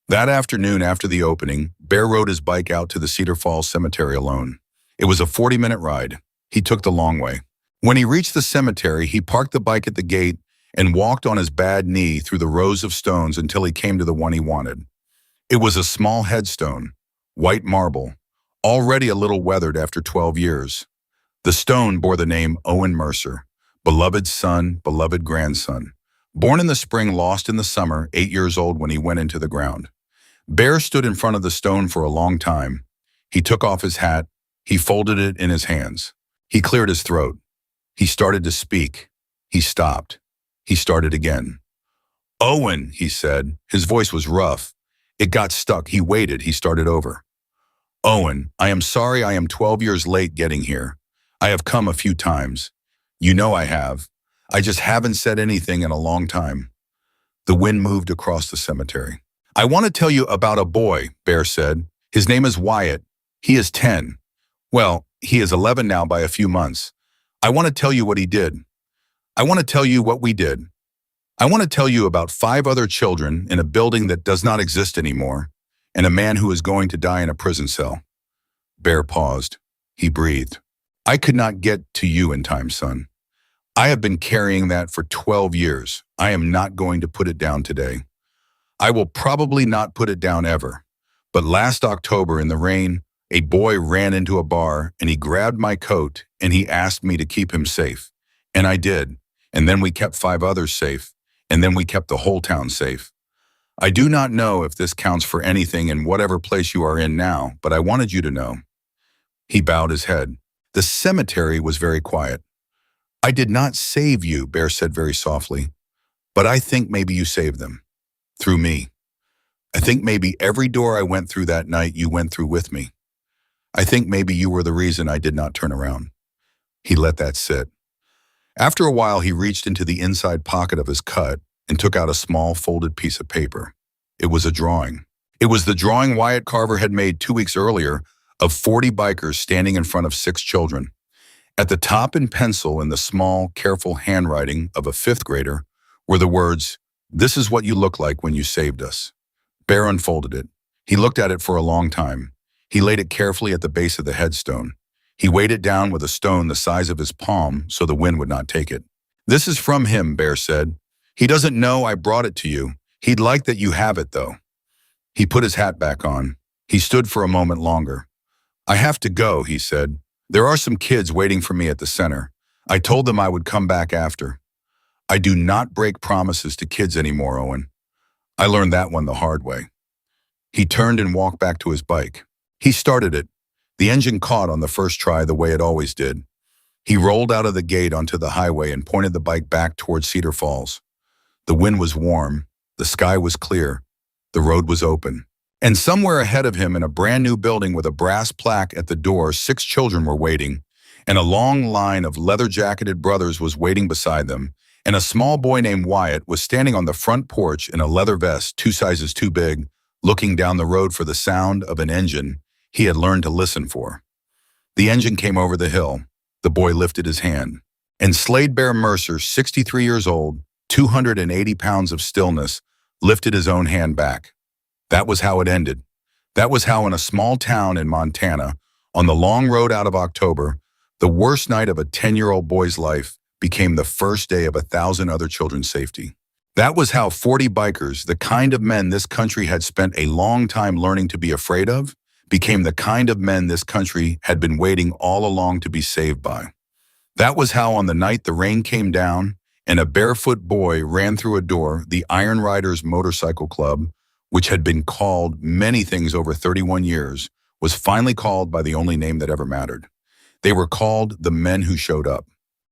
That afternoon after the opening, Bear rode his bike out to the Cedar Falls Cemetery alone. It was a 40-minute ride. He took the long way. When he reached the cemetery, he parked the bike at the gate and walked on his bad knee through the rows of stones until he came to the one he wanted. It was a small headstone, white marble, already a little weathered after 12 years. The stone bore the name Owen Mercer, beloved son, beloved grandson. Born in the spring, lost in the summer, 8 years old when he went into the ground. Bear stood in front of the stone for a long time. He took off his hat. He folded it in his hands. He cleared his throat. He started to speak. He stopped. He started again. "Owen," he said. His voice was rough. It got stuck. He waited. He started over. "Owen, I am sorry I am 12 years late getting here. I have come a few times. You know I have. I just haven't said anything in a long time." The wind moved across the cemetery. "I want to tell you about a boy," Bear said. "His name is Wyatt. He is 10. Well, he is 11 now by a few months. I want to tell you what he did. I want to tell you what we did. I want to tell you about 5 other children in a building that does not exist anymore, and a man who is going to die in a prison cell." Bear paused. He breathed. "I could not get to you in time, son. I have been carrying that for 12 years. I am not going to put it down today. I will probably not put it down ever. But last October in the rain, a boy ran into a bar and he grabbed my coat and he asked me to keep him safe. And I did. And then we kept 5 others safe. And then we kept the whole town safe. I do not know if this counts for anything in whatever place you are in now, but I wanted you to know." He bowed his head. The cemetery was very quiet. "I did not save you," Bear said very softly, "but I think maybe you saved them. Through me. I think maybe every door I went through that night you went through with me. I think maybe you were the reason I did not turn around." He let that sit. After a while, he reached into the inside pocket of his cut and took out a small folded piece of paper. It was a drawing. It was the drawing Wyatt Carver had made 2 weeks earlier of 40 bikers standing in front of 6 children. At the top in pencil, in the small, careful handwriting of a 5th grader, were the words, "This is what you look like when you saved us." Bear unfolded it. He looked at it for a long time. He laid it carefully at the base of the headstone. He weighed it down with a stone the size of his palm so the wind would not take it. "This is from him," Bear said. "He doesn't know I brought it to you. He'd like that you have it, though." He put his hat back on. He stood for a moment longer. "I have to go," he said. "There are some kids waiting for me at the center. I told them I would come back after. I do not break promises to kids anymore, Owen. I learned that one the hard way." He turned and walked back to his bike. He started it. The engine caught on the first try the way it always did. He rolled out of the gate onto the highway and pointed the bike back towards Cedar Falls. The wind was warm. The sky was clear. The road was open. And somewhere ahead of him, in a brand new building with a brass plaque at the door, 6 children were waiting, and a long line of leather-jacketed brothers was waiting beside them, and a small boy named Wyatt was standing on the front porch in a leather vest 2 sizes too big, looking down the road for the sound of an engine he had learned to listen for. The engine came over the hill. The boy lifted his hand. And Slade Bear Mercer, 63 years old, 280 pounds of stillness, lifted his own hand back. That was how it ended. That was how, in a small town in Montana, on the long road out of October, the worst night of a 10-year-old boy's life became the first day of 1,000 other children's safety. That was how 40 bikers, the kind of men this country had spent a long time learning to be afraid of, became the kind of men this country had been waiting all along to be saved by. That was how, on the night the rain came down and a barefoot boy ran through a door, the Iron Riders Motorcycle Club, which had been called many things over 31 years, was finally called by the only name that ever mattered. They were called the Men Who Showed Up.